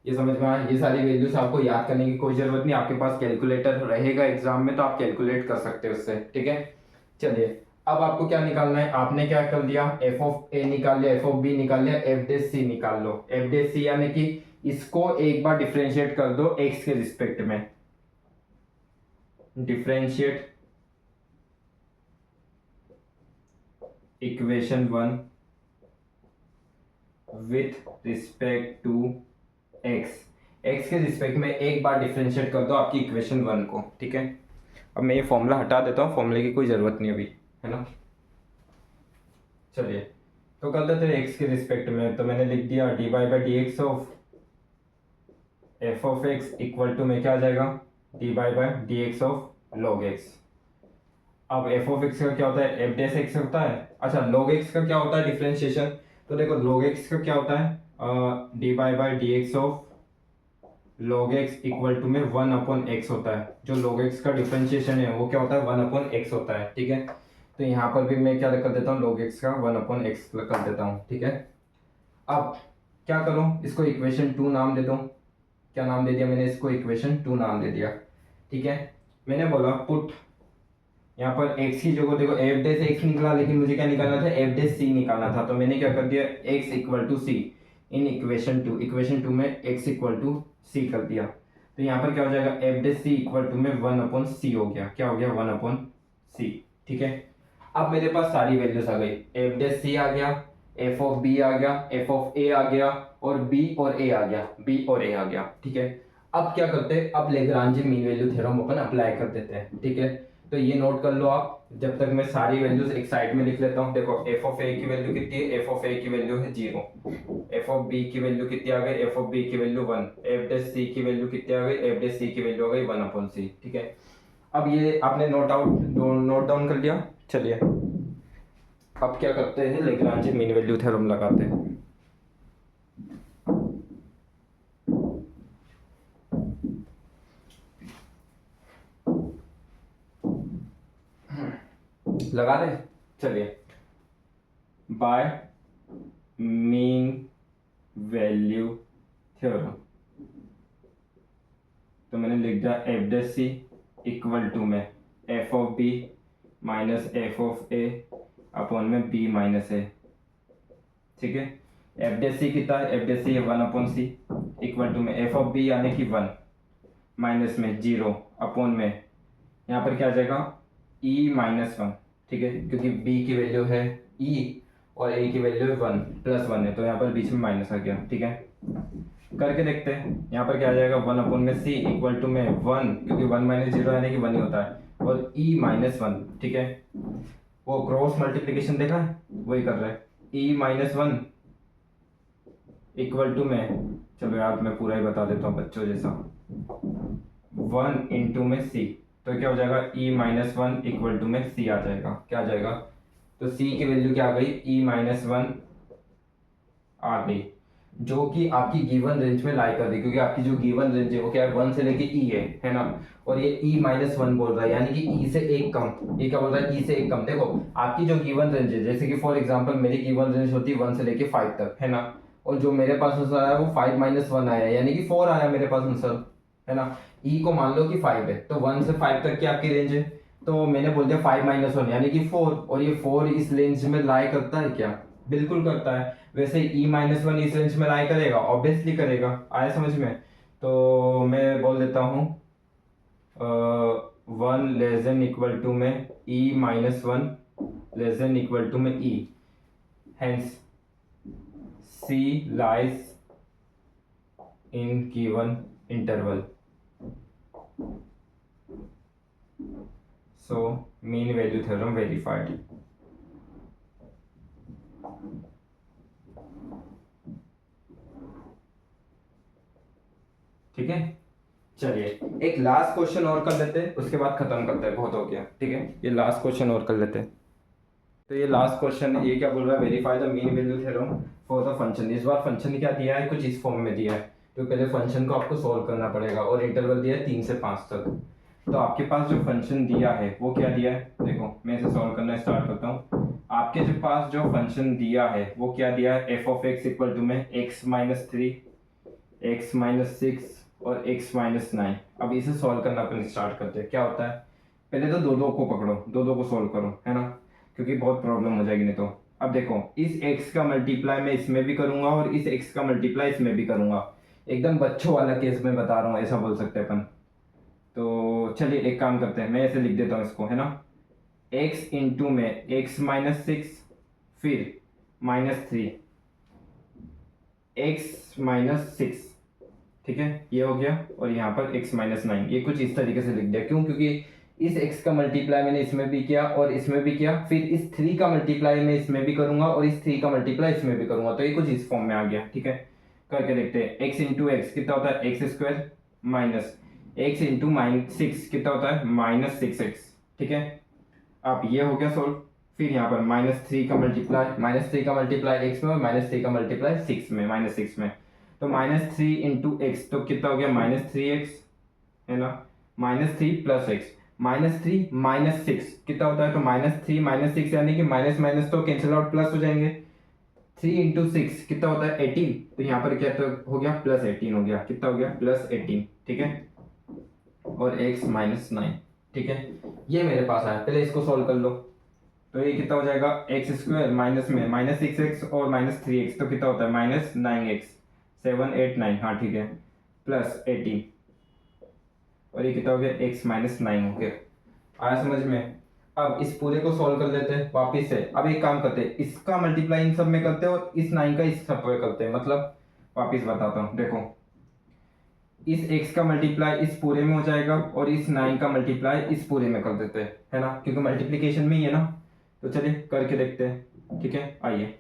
Speaker 1: ये समझ में आया, ये सारी वैल्यूज आपको याद करने की कोई जरूरत नहीं, आपके पास कैलकुलेटर रहेगा एग्जाम में तो आप कैलकुलेट कर सकते हो उससे, ठीक है। चलिए अब आपको क्या निकालना है, आपने क्या कर लिया, f(a) निकाल लिया, f(b) निकाल लिया, f'(c) निकाल लो। f'(c) यानी कि इसको एक बार डिफरेंशिएट कर दो x के रिस्पेक्ट में, differentiate equation 1 with respect to x, x के रिस्पेक्ट में एक बार डिफ्रेंशिएट कर दो आपकी इक्वेशन 1 को, ठीक है। अब मैं ये फॉर्मूला हटा देता हूँ, फॉर्मूले की कोई ज़रूरत नहीं अभी, है ना। चलिए तो कर देते हैं एक्स के रिस्पेक्ट में, तो मैंने लिख दिया d y by d x of f of x equal to में क्या आ जाएगा, d y by d x of log x. अब एफ ऑफ एक्स का क्या होता है, एफ डैश एक्स होता है। अच्छा लॉग एक्स का क्या होता है डिफ्रेंशिएशन, तो देखो लॉग एक्स का क्या होता है, d y by d x of log x equal to में 1 अपॉन एक्स होता है। जो log x का डिफरेंशिएशन है वो क्या होता है, 1 अपॉन एक्स होता है, ठीक है। तो यहाँ पर भी मैं क्या कर देता हूँ, log x का 1 अपॉन एक्स कर देता हूँ, ठीक है। अब क्या करूँ, इसको इक्वेशन 2 नाम दे दूँ। क्या नाम दे दिया मैंने, इसको इक्वेशन 2 नाम दे दिया, ठीक है। मैंने बोला पुट यहाँ पर x की जगह देखो एफ डे से x निकला, लेकिन मुझे क्या निकालना था, एफ डे सी निकालना था। तो मैंने क्या कर दिया, x equal to c in equation 2, equation 2 में x इक्वल टू सी कर दिया। तो यहाँ पर क्या हो जाएगा, f dash c equal to में 1 अपॉन सी हो गया, क्या हो गया 1 अपॉन सी, ठीक है। अब मेरे पास सारी वैल्यूज आ गई, एफ डे सी आ गया, एफ ऑफ बी आ गया, एफ ऑफ ए आ गया, और बी और ए आ गया, बी और ए आ गया, ठीक है। अब क्या करते हैं, अब लेग्रांजे मीन वैल्यू थ्योरम अपन अप्लाई कर देते हैं, ठीक है। तो ये नोट कर लो आप, जब तक मैं सारी वैल्यूज एक साइड में लिख लेता हूँ। देखो एफ ऑफ ए की वैल्यू कितनी है, एफ ऑफ ए की वैल्यू है 0, एफ ऑफ बी की वैल्यू कितनी आ गई, एफ ऑफ बी की वैल्यू 1, एफ डैश सी की वैल्यू कितनी आ गई, एफ डैश सी की वैल्यू आ गई 1 अपॉन सी, ठीक है। अब ये आपने नोट डाउन कर लिया। चलिए अब क्या करते हैं, लेग्रांजे मीन वैल्यू थ्योरम लगाते हैं। लगा दे, चलिए बाय मीन वैल्यू थ्योरम, तो मैंने लिख दिया F dash C equal to में F of B minus F of A upon में बी माइनस ए, ठीक है। एफ डैश सी कितना है, एफ डैश सी है 1 अपॉन सी इक्वल टू में एफ ऑफ बी यानी कि 1 माइनस में 0 अपॉन में यहाँ पर क्या आ जाएगा ई माइनस 1, ठीक है, क्योंकि b की वैल्यू है e और a की वैल्यू है 1 प्लस 1 है, तो यहाँ पर बीच में माइनस आ गया, ठीक है। करके देखते हैं, यहाँ पर क्या आ जाएगा 1 अपॉन में c इक्वल टू में 1, क्योंकि 1 माइनस 0 यानी कि 1 ही होता है, और e माइनस 1, ठीक है। वो क्रॉस मल्टीप्लीकेशन देखा है, वही कर रहे हैं, e माइनस 1 इक्वल टू में, चलो यार मैं पूरा ही बता देता हूँ बच्चों जैसा, 1 इंटू में c, तो क्या हो जाएगा e माइनस 1 इक्वल टू में c आ जाएगा, क्या आ जाएगा, तो c की वैल्यू क्या आ गई, e माइनस 1 आ गई, जो कि आपकी गिवन रेंज में लाई कर दी, क्योंकि आपकी जो गिवन रेंज है वो क्या है 1 से लेके e है ना। और ये e माइनस 1 बोल रहा है, यानी कि e से एक कम, ये क्या बोल रहा है, e से एक कम। देखो आपकी जो गिवन रेंज है, जैसे कि फॉर एग्जांपल मेरी गिवन रेंज होती है 1 से लेके 5 तक, है ना, और जो मेरे पास आंसर आया वो 5 माइनस 1 आया, यानी कि 4 आया मेरे पास आंसर, है ना। e को मान लो कि 5 है, तो 1 से 5 तक की आपकी रेंज है, तो मैंने बोल दिया 5 माइनस 1 यानी कि 4, और ये 4 इस रेंज में लाई करता है क्या, बिल्कुल करता है। वैसे e माइनस 1 इस रेंज में लाई करेगा, ऑब्वियसली करेगा, आया समझ में। तो मैं बोल देता हूँ 1 लेस देन इक्वल टू में e minus 1 less than equal to में e, hence c lies in given interval, so mean value theorem verified। ठीक है, चलिए एक लास्ट क्वेश्चन और कर लेते हैं, उसके बाद खत्म करते हैं, बहुत हो गया, ठीक है। ये लास्ट क्वेश्चन और कर लेते हैं। तो ये लास्ट क्वेश्चन है, ये क्या बोल रहा है, verify the mean value theorem for the function. इस बार फंक्शन क्या दिया है, कुछ इस फॉर्म में दिया है, तो पहले फंक्शन को आपको सॉल्व करना पड़ेगा, और इंटरवल दिया है 3 से 5 तक। तो आपके पास जो फंक्शन दिया है वो क्या दिया है, देखो मैं इसे सॉल्व करना स्टार्ट करता हूँ। आपके जो पास जो फंक्शन दिया है वो क्या दिया है, F of x equal to में एक्स माइनस 3, एक्स माइनस 6 और x माइनस 9। अब इसे सॉल्व करना अपन स्टार्ट करते हैं। क्या होता है, पहले तो दो दो को पकड़ो, दो दो को सॉल्व करो, है ना, क्योंकि बहुत प्रॉब्लम हो जाएगी नहीं तो। अब देखो इस x का मल्टीप्लाई मैं इसमें भी करूंगा और इस x का मल्टीप्लाई इसमें भी करूंगा, एकदम बच्चों वाला केस में बता रहा हूँ, ऐसा बोल सकते हैं अपन। तो चलिए एक काम करते हैं, मैं ऐसे लिख देता हूँ इसको, है ना, x इंटू में x माइनस 6 फिर -3 x-6, ठीक है, ये हो गया। और यहाँ पर x-9, ये कुछ इस तरीके से लिख दिया। क्यों? क्योंकि इस x का मल्टीप्लाई मैंने इसमें भी किया और इसमें भी किया, फिर इस 3 का मल्टीप्लाई मैं इसमें भी करूंगा और इस 3 का मल्टीप्लाई इसमें भी करूंगा, तो ये कुछ इस फॉर्म में आ गया। ठीक है, करके देखते हैं। x इंटू एक्स कितना होता है? x² माइनस x इंटू -6 कितना होता है? -6x। ठीक है, अब ये हो गया सोल्व। फिर यहाँ पर -3 का मल्टीप्लाई x में और -3 का मल्टीप्लाई 6 में, -6 में, तो -3 इंटू एक्स तो कितना हो गया? -3x, है ना, -3 प्लस एक्स, -3 -6 कितना होता है? तो -3 -6 यानी कि माइनस माइनस तो कैंसिल आउट, प्लस हो जाएंगे। 3 इंटू 6 कितना होता है? 18, तो यहाँ पर क्या तो हो गया? +18 हो गया। कितना हो गया? +18। ठीक है, और x-9। ठीक है, ये मेरे पास आया। पहले इसको सॉल्व कर लो। तो ये कितना हो जाएगा? x² माइनस में -6x और -3x, तो कितना होता है? -9x, 7 8 9, हाँ ठीक है, +18, और ये कितना हो गया? x-9 हो गया। आया समझ में? अब इस पूरे को सॉल्व कर लेते हैं वापिस से। अब एक काम करते हैं, इसका मल्टीप्लाई इन सब में करते हैं और इस 9 का इस सब में करते हैं। मतलब वापिस बताता हूँ, देखो, इस x का मल्टीप्लाई इस पूरे में हो जाएगा और इस 9 का मल्टीप्लाई इस पूरे में कर देते हैं, है ना, क्योंकि मल्टीप्लिकेशन में ही है ना। तो चलिए करके देखते हैं। ठीक है, आइए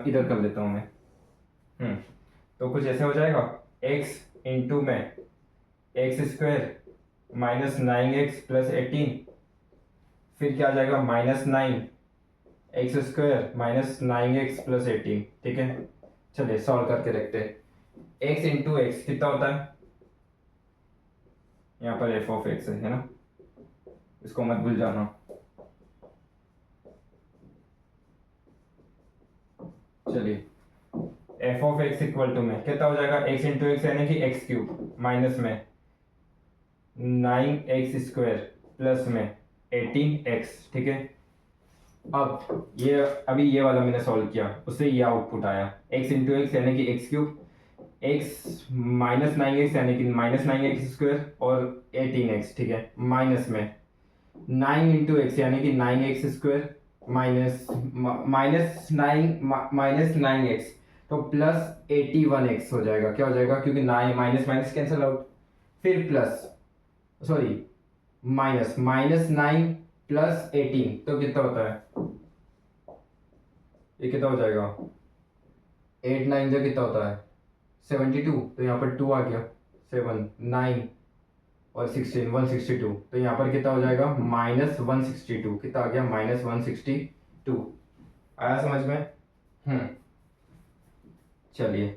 Speaker 1: इधर कर लेता हूँ मैं। तो कुछ ऐसे हो जाएगा, x इंटू में x² -9x + 18, फिर क्या आ जाएगा? -9 x² -9x + 18। ठीक है, चलिए सॉल्व करके देखते हैं। x इंटू एक्स कितना होता है? यहाँ पर f(x) है ना, इसको मत भूल जाना। चलिए f(x) इक्वल टू में कितना हो जाएगा? x इंटू एक्स यानी कि x³ माइनस में 9x² प्लस में 18x। ठीक है, अब ये अभी ये वाला मैंने सॉल्व किया, उससे ये आउटपुट आया, x इंटू एक्स यानी कि x³ x -9x यानी कि -9x² और 18x। ठीक है, माइनस में 9 इंटू एक्स यानी कि 9x² -9x, तो +81x हो जाएगा। क्या हो जाएगा? क्योंकि 9 माइनस माइनस कैंसिल आउट, फिर प्लस, सॉरी, -9 + 18, तो कितना होता है? ये कितना हो जाएगा? 8 9 जो कितना होता है? 72, तो यहाँ पर 2 आ गया। 7 9 और 16 162, तो यहाँ पर कितना हो जाएगा? -162। कितना आ गया? -162। आया समझ में? चलिए,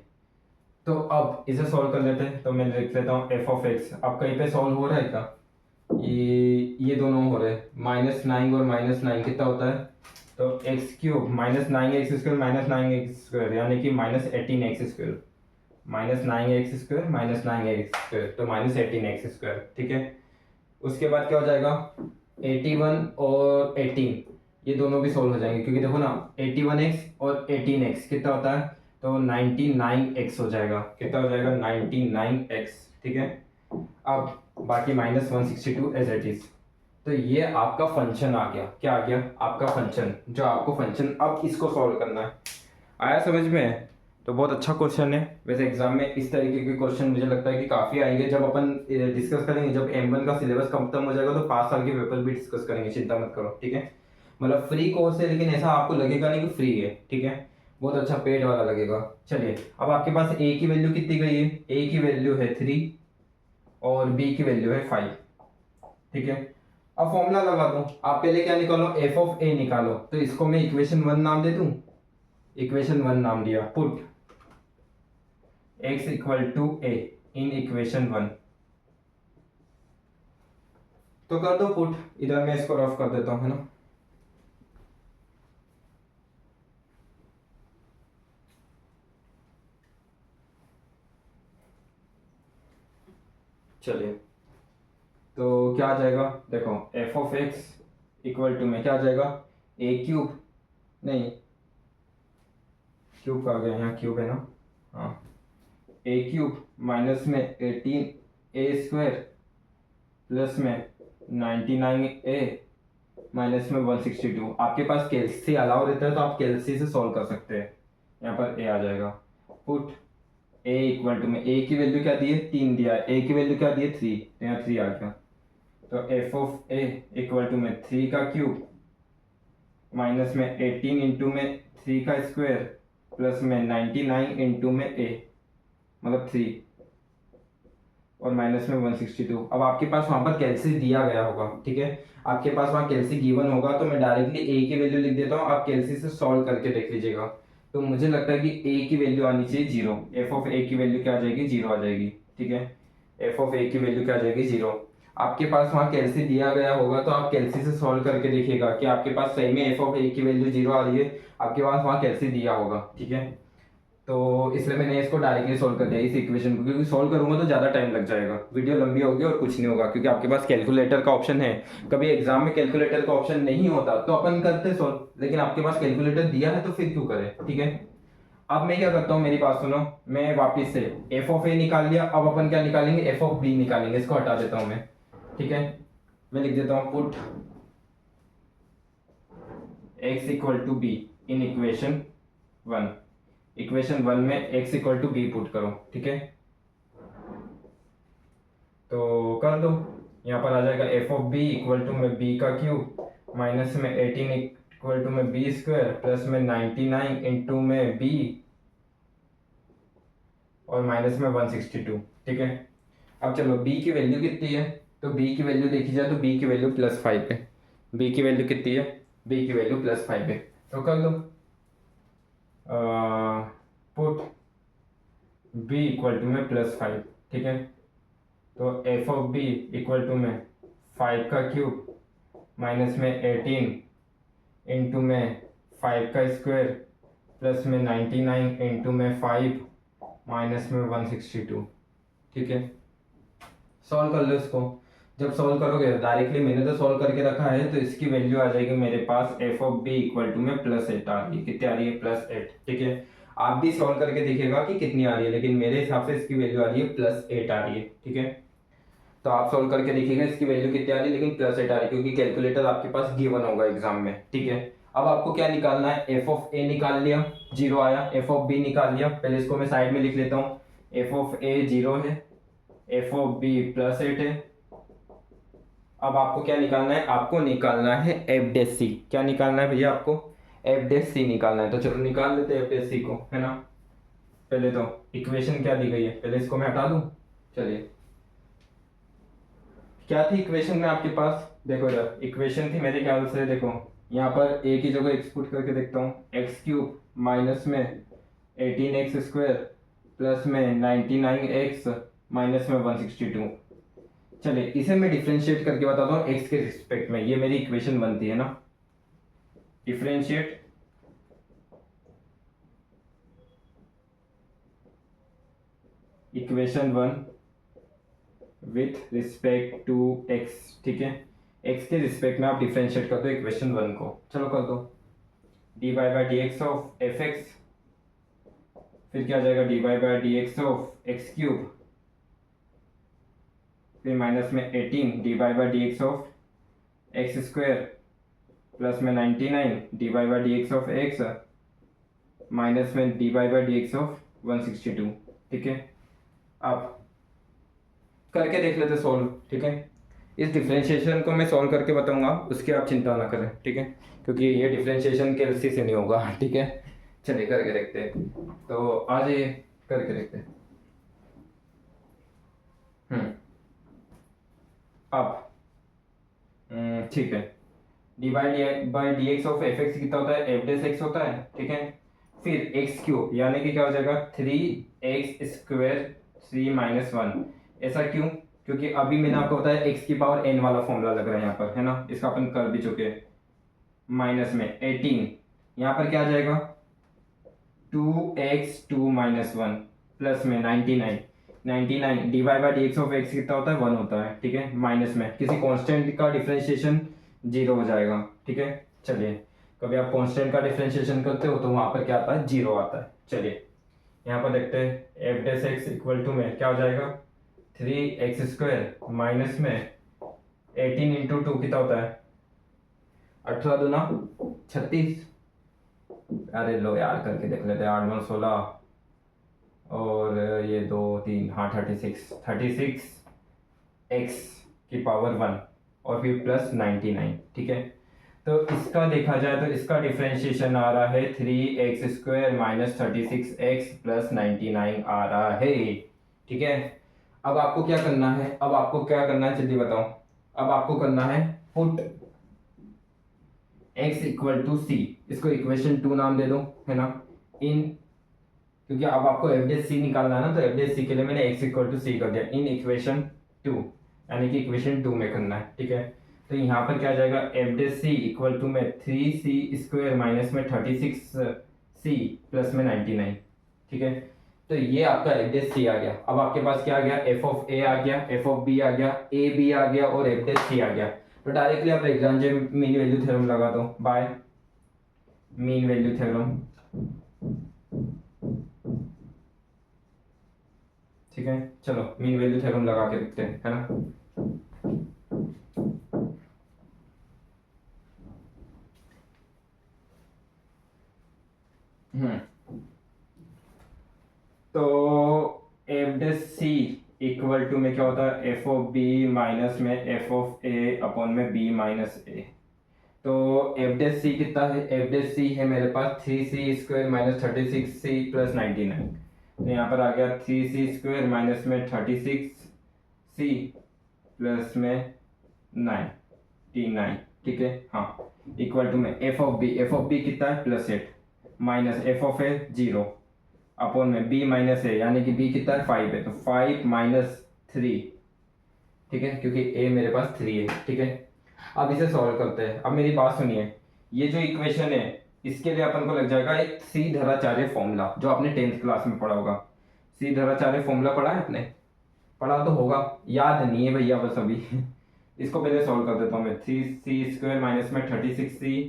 Speaker 1: तो अब इसे सॉल्व कर लेते हैं। तो मैं लिख लेता हूँ f(x). अब कहीं पे सॉल्व हो रहा है क्या? ये दोनों हो रहे हैं। -9 और -9 कितना होता है? तो x³ -9x² -9x² यानी कि -18x², -9x² -9x², तो -18x²। ठीक है, उसके बाद क्या हो जाएगा? 81 और 18 ये दोनों भी सॉल्व हो जाएंगे, क्योंकि देखो ना 81x और 18x कितना होता है? तो 99x हो जाएगा। कितना हो जाएगा? 99x। ठीक है, अब बाकी -162 एज इट इज। तो ये आपका फंक्शन आ गया। क्या आ गया? आपका फंक्शन, जो आपको फंक्शन अब इसको सॉल्व करना है। आया समझ में? तो बहुत अच्छा क्वेश्चन है। वैसे एग्जाम में इस तरीके के क्वेश्चन मुझे लगता है कि काफ़ी आएंगे। जब अपन डिस्कस करेंगे, जब M1 का सिलेबस खत्म हो जाएगा, तो 5 साल के पेपर भी डिस्कस करेंगे, चिंता मत करो। ठीक है, मतलब फ्री कोर्स है, लेकिन ऐसा आपको लगेगा नहीं कि फ्री है। ठीक है, बहुत अच्छा पेड वाला लगेगा। चलिए, अब आपके पास a की वैल्यू कितनी गई है? a की वैल्यू है 3 और b की वैल्यू है 5। ठीक है, अब फॉर्मूला लगा दो। आप पहले क्या निकालो? f(a) निकालो। तो इसको मैं इक्वेशन 1 नाम दे दूं। इक्वेशन 1 नाम दिया। Put x = a in equation 1। तो कर दो पुट। इधर मैं इसको रफ कर देता हूं, है ना। चलिए, तो क्या आ जाएगा? देखो f(x) इक्वल टू में क्या आ जाएगा? a³ नहीं, क्यूब का आ गया, यहाँ क्यूब है ना, हाँ, a³ माइनस में 18a² प्लस में 99a माइनस में 162। आपके पास कैलसी अलाउ रहता है तो आप कैलसी से सॉल्व कर सकते हैं। यहाँ पर ए आ जाएगा। पुट ए इक्वल टू में ए की वैल्यू क्या दी है 3 दिया है, ए की वैल्यू क्या दी है 3, तो यहाँ 3 आ गया। तो f of a equal to में 3 का क्यूब माइनस में 18 इंटू में 3 का स्क्वायर प्लस में 99 इंटू में ए मतलब 3 और माइनस में 162। अब आपके पास वहां पर कैलसी दिया गया होगा, ठीक है, आपके पास वहां कैलसी गिवन होगा तो मैं डायरेक्टली ए की वैल्यू लिख देता हूँ, आप कैलसी से सॉल्व करके देख लीजिएगा। तो मुझे लगता है कि ए की वैल्यू आनी चाहिए 0, एफ ऑफ ए की वैल्यू क्या आ जाएगी 0 आ जाएगी, ठीक है, एफ ऑफ ए की वैल्यू क्या आ जाएगी 0। आपके पास वहां कैलसी दिया गया होगा तो आप कैलसी से सॉल्व करके देखिएगा कि आपके पास सही में एफ ऑफ ए की वैल्यू 0 आ रही है, आपके पास वहां कैलसी दिया होगा, ठीक है। तो इसलिए मैंने इसको डायरेक्टली सोल्व कर दिया इस इक्वेशन को, क्योंकि सोल्व करूंगा तो ज़्यादा टाइम लग जाएगा, वीडियो लंबी होगी और कुछ नहीं होगा, क्योंकि आपके पास कैलकुलेटर का ऑप्शन है। कभी एग्जाम में कैलकुलेटर का ऑप्शन नहीं होता तो अपन करते सोल्व, लेकिन आपके पास कैलकुलेटर दिया है तो फिर क्यों करें, ठीक है। अब मैं क्या करता हूँ, मेरी बात सुनो, मैं वापिस से एफ ऑफ ए निकाल लिया, अब अपन क्या निकालेंगे एफ ऑफ बी निकालेंगे, इसको हटा देता हूँ मैं, ठीक है। मैं लिख देता हूँ put x equal to b in equation 1। Equation 1 में x equal to b put करो, ठीक है। तो कर दो, यहाँ पर आ जाएगा f of B equal to में बी का क्यूब माइनस में 18 इक्वल टू में बी स्क्वायर प्लस में 99 इंटू में बी और माइनस में 162, ठीक है। अब चलो b की वैल्यू कितनी है, तो b की वैल्यू देखी जाए तो b की वैल्यू +5 है। b की वैल्यू कितनी है, b की वैल्यू +5 है, तो कर लो पुट b इक्वल टू में +5, ठीक है। तो f of b equal to में 5 का क्यूब माइनस में 18 इंटू में 5 का स्क्वायर प्लस में 99 इंटू में 5 माइनस में 162, ठीक है। सॉल्व कर लो इसको, जब सॉल्व करोगे डायरेक्टली मैंने तो सॉल्व करके रखा है, तो इसकी वैल्यू आ जाएगी मेरे पास F of B equal to में +8 आ रही है, कितनी आ रही है +8, ठीक है। आप भी सॉल्व करके देखिएगा कि कितनी आ रही है, लेकिन मेरे हिसाब से इसकी वैल्यू आ रही है +8 आ रही है, ठीक है। तो आप सॉल्व करके देखिएगा इसकी वैल्यू कितनी आ रही है, लेकिन +8 आ रही है क्योंकि कैलकुलेटर आपके पास गिवन होगा एग्जाम में, ठीक है। अब आपको क्या निकालना है, एफ ऑफ ए निकाल लिया 0 आया, एफ ऑफ बी निकाल लिया, पहले इसको मैं साइड में लिख लेता हूँ, एफ ऑफ ए 0 है, एफ ऑफ बी +8 है। अब आपको क्या निकालना है, आपको निकालना है एफ डैश सी। क्या निकालना है भैया, आपको एफ डैश सी निकालना है, तो चलो निकाल लेते हैं एफ डैश सी को, है ना। पहले तो इक्वेशन क्या दी गई है, पहले इसको मैं हटा दूं, चलिए। क्या थी इक्वेशन में आपके पास, देखो यार इक्वेशन थी मेरे ख्याल से, देखो यहाँ पर ए की जगह एक्स पुट करके देखता हूँ, एक्स क्यूब माइनस में 18x² प्लस में 99x माइनस में 162। चलिए इसे मैं डिफ्रेंशिएट करके बताता हूँ एक्स के रिस्पेक्ट में, ये मेरी इक्वेशन बनती है ना, differentiate equation 1 with respect to x, ठीक है। एक्स के रिस्पेक्ट में आप डिफ्रेंशिएट कर दो इक्वेशन 1 को, चलो कर दो, dy/dx ऑफ एफ एक्स, फिर क्या आ जाएगा dy/dx ऑफ एक्स क्यूब, फिर माइनस में 18 dy/dx of x square plus में 99 dy/dx ऑफ एक्स माइनस में dy/dx ऑफ 162, ठीक है। अब करके देख लेते सॉल्व, ठीक है। इस डिफ्रेंशिएशन को मैं सॉल्व करके बताऊंगा, उसकी आप चिंता ना करें, ठीक है, क्योंकि ये डिफ्रेंशिएशन कैलसी से नहीं होगा, ठीक है। चलिए करके देखते हैं, तो आ जाइए करके देखते हैं। अब ठीक है, dy/dx ऑफ एफ एक्स कितना होता है, एफ डैश एक्स होता है, ठीक है। फिर एक्स क्यूब यानी कि क्या हो जाएगा 3x² 3 - 1, ऐसा क्यों, क्योंकि अभी मैंने आपको बताया x की पावर n वाला फॉर्मूला लग रहा है यहाँ पर, है ना, इसका अपन कर भी चुके, माइनस में 18, यहाँ पर क्या आ जाएगा 2x 2 - 1 प्लस में 99 dy/dx ऑफ x कितना होता है 1 होता है, ठीक है, माइनस में किसी कांस्टेंट का डिफरेंशिएशन 0 हो जाएगा, ठीक है। चलिए कभी आप कांस्टेंट का डिफरेंशिएशन करते हो तो वहां पर क्या आता है 0 आता है। चलिए यहाँ पर देखते हैं f dash x equal to में क्या हो जाएगा 3x² माइनस में 18 × 2 कितना होता है 18 दूना 36, अरे लो यार करके देख लेते हैं, 8 1 16 और ये 2 3, हाँ 36 एक्स की पावर 1 और फिर प्लस 99, ठीक है। तो इसका देखा जाए तो इसका डिफ्रेंशिएशन आ रहा है 3x² माइनस 36x प्लस 99 आ रहा है, ठीक है। अब आपको क्या करना है, जल्दी बताओ। अब आपको करना है पुट x इक्वल टू सी, इसको इक्वेशन 2 नाम दे दो, है ना। इन, क्योंकि अब आपको एफ डेस सी निकालना है ना, तो एफ डेस सी के लिए मैंने x इक्वल टू सी कर दिया इन इक्वेशन 2, यानी कि इक्वेशन 2 में करना है, ठीक है। तो यहाँ पर क्या आ जाएगा, F dash C equal to में 3c² माइनस में 36c प्लस में 99, ठीक है। तो ये आपका एफ डेस सी आ गया। अब आपके पास क्या आ गया, एफ ऑफ ए आ गया, एफ ऑफ बी आ गया, ए बी आ गया और एफ डेस सी आ गया। तो डायरेक्टली आप लैग्रांज मीन वैल्यू थ्योरम लगा दो बाय मीन वैल्यू थ्योरम, ठीक है। चलो मीन वैल्यू थ्योरम लगा के देखते हैं, है ना। तो f dash C equal to में क्या होता है, एफ ऑफ बी माइनस में एफ ऑफ ए अपॉन में बी माइनस ए। तो एफ डेस सी कितना है, एफ डेस सी है मेरे पास 3c² माइनस 36c प्लस 99। तो यहाँ पर आ गया 3c² माइनस में 36c प्लस में 99, ठीक है। हाँ इक्वल टू में एफ ऑफ बी कितना है +8 minus F of A 0 upon में बी माइनस ए, यानी कि बी कितना है 5 है, तो 5 माइनस 3, ठीक है, क्योंकि ए मेरे पास 3 है, ठीक है। अब इसे सॉल्व करते हैं। अब मेरी बात सुनिए, ये जो इक्वेशन है इसके लिए अपन को लग जाएगा एक सी धराचार्य फॉर्मूला, जो आपने 10th क्लास में पढ़ा होगा। सी धराचार्य फॉर्मूला पढ़ा है आपने, पढ़ा तो होगा, याद नहीं है भैया बस अभी इसको पहले सॉल्व कर देता हूँ मैं। 3c² माइनस में 36c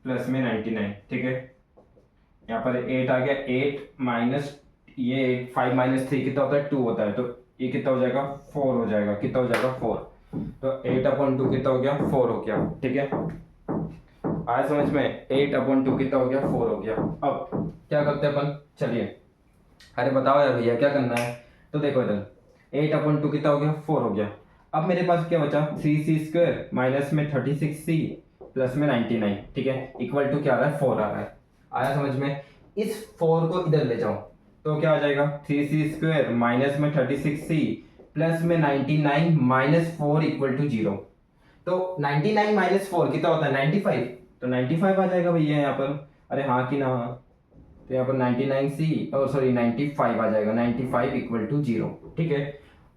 Speaker 1: प्लस में 99, ठीक है। यहाँ पर 8 आ गया, 8 माइनस ये 5 माइनस 3 कितना होता है 2 होता है, तो ये कितना हो जाएगा 4 हो जाएगा, कितना हो जाएगा 4। तो 8/2 कितना हो गया 4 हो गया, ठीक है। आया समझ में, 8/2 कितना हो गया 4 हो गया। अब क्या करते हैं अपन, चलिए, अरे बताओ यार भैया क्या करना है। तो देखो इधर 8/2 कितना हो गया 4 हो गया। अब मेरे पास क्या बचा 3c² माइनस में 36c प्लस में 99, ठीक है, इक्वल टू क्या आ रहा है 4 आ रहा है। आया समझ में, इस 4 को इधर ले जाओ तो क्या आ जाएगा 3c² माइनस में 36c प्लस में 99 माइनस 4 इक्वल टू 0। तो 99 माइनस 4 कितना होता है 95, तो 95 आ जाएगा भैया यहाँ पर, अरे हाँ कि ना, तो यहाँ पर 99c और सॉरी 95 आ जाएगा, 95 इक्वल टू 0, ठीक है।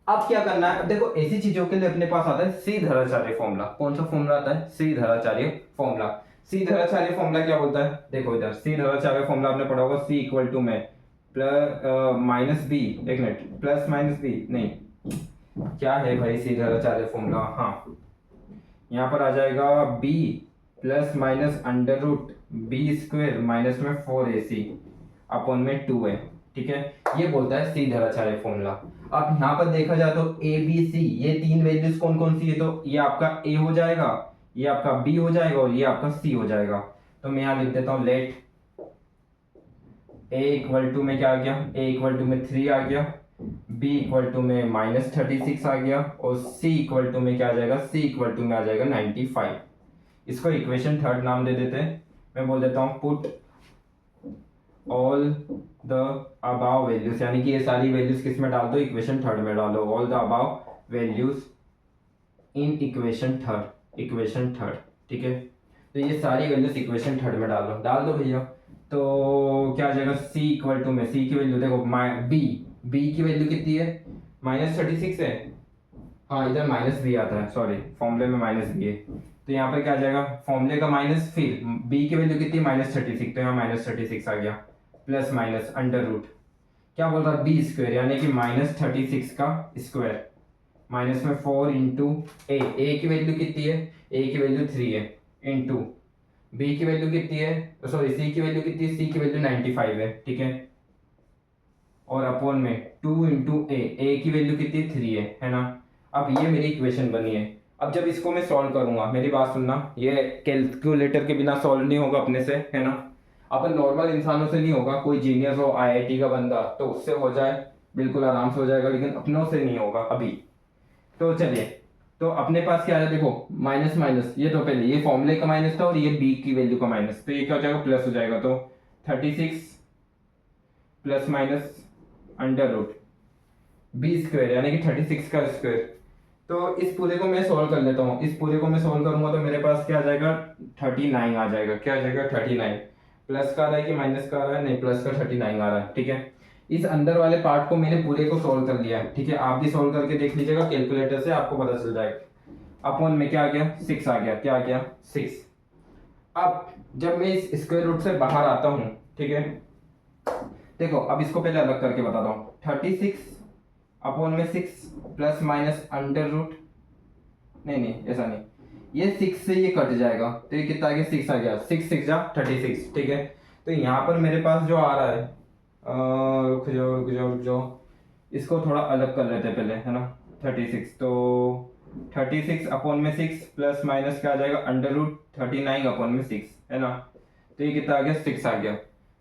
Speaker 1: अब क्या करना है, देखो ऐसी चीजों के लिए अपने पास आता है सी धराचार्य फॉर्मूला। कौन सा फॉर्मूला आता है, सी धराचार्य फॉर्मूला। सी धराचार्य फॉर्मूला क्या बोलता है, देखो इधर सी धराचार्य फॉर्मूला आपने पढ़ा होगा, सी इक्वल टू में प्लस माइनस बी, एक मिनट, प्लस माइनस बी नहीं, क्या है भाई सी धराचार्य फॉर्मूला, हाँ यहाँ पर आ जाएगा b plus minus √b² minus में 4ac अपॉन में 2 है, ठीक है। ये बोलता है सी धराचार्य फॉर्मूला। अब यहाँ पर देखा जाए तो ए बी सी ये तीन वैल्यूज कौन कौन सी है, तो ये आपका a हो जाएगा, ये आपका b हो जाएगा और ये आपका c हो जाएगा। तो मैं यहाँ लिख देता हूँ लेट a इक्वल टू में क्या आ गया, a इक्वल टू में 3 आ गया, b इक्वल टू में -36 आ गया और c इक्वल टू में क्या आ जाएगा, c इक्वल टू में आ जाएगा 95। इसको इक्वेशन 3 नाम दे देते हैं। मैं बोल देता हूँ put all the above values, यानी कि ये सारी वैल्यूज किस में डाल दो, इक्वेशन 3 में डालो। All the above values in equation 3, ठीक है। तो ये सारी वैल्यूज इक्वेशन 3 में डाल दो भैया। तो क्या आ जाएगा c इक्वल टू में, c की वैल्यू देखो b की वैल्यू कितनी है -36 है, हाँ इधर माइनस बी आता है, सॉरी फॉर्मूले में माइनस बी है, तो यहाँ पर क्या आ जाएगा फॉर्मूले का माइनस, फिर b की वैल्यू कितनी -36, तो यहाँ -36 आ गया, प्लस माइनस √ क्या बोल रहा है b² यानी कि -36 का स्क्वायर माइनस में 4 इंटू ए की वैल्यू कितनी है, a की वैल्यू 3 है, इंटू b की वैल्यू कितनी है, सॉरी c की वैल्यू कितनी है, c की वैल्यू 95 है, ठीक है, और अपॉन में 2 इंटू ए की वैल्यू कितनी 3 है ना। अब ये मेरी इक्वेशन बनी है। अब जब इसको मैं सॉल्व करूंगा, मेरी बात सुनना, ये कैलकुलेटर के बिना सॉल्व नहीं होगा अपने से, है ना। अपन नॉर्मल इंसानों से नहीं होगा, कोई जीनियस हो आईआईटी का बंदा तो उससे हो जाए, बिल्कुल आराम से हो जाएगा, लेकिन अपनों से नहीं होगा अभी। तो चलिए, तो अपने पास क्या है, देखो माइनस माइनस, ये तो पहले ये फॉर्मूले का माइनस था और ये बी की वैल्यू का माइनस, तो ये क्या हो जाएगा, प्लस हो जाएगा। तो 36 plus minus under root b square, यानी कि 36 का स्क्वायर। तो इस पूरे को मैं सॉल्व कर लेता हूँ, इस पूरे को मैं सॉल्व करूंगा तो मेरे पास क्या आ जाएगा, 39 आ जाएगा। क्या आ जाएगा, 39। प्लस का आ रहा है कि माइनस का आ रहा है, नहीं प्लस का 39 आ रहा है, ठीक है। इस अंदर वाले पार्ट को मैंने पूरे को सॉल्व कर लिया है, ठीक है। आप भी सॉल्व करके देख लीजिएगा कैलकुलेटर से, आपको पता चल जाएगा। अपॉन में क्या आ गया, 6 आ गया। क्या आ गया, 6। अब जब मैं इस स्क्वायर रूट से बाहर आता हूँ, ठीक है, देखो अब इसको पहले अलग करके बताता हूँ। 36 अपॉन में 6 प्लस माइनस अंडर रूट, नहीं ऐसा नहीं, ये 6 से ये कट जाएगा तो ये कितना आ गया, 6 आ गया। 6 6 जा 36, ठीक है। तो यहाँ पर मेरे पास जो आ रहा है, रुक जाओ, इसको थोड़ा अलग कर लेते हैं पहले, है ना। 36, तो 36 अपॉन में 6 प्लस माइनस क्या आ जाएगा, अंडर रूट 39 अपॉन में 6, है ना। तो ये कितना आ गया, 6 आ गया।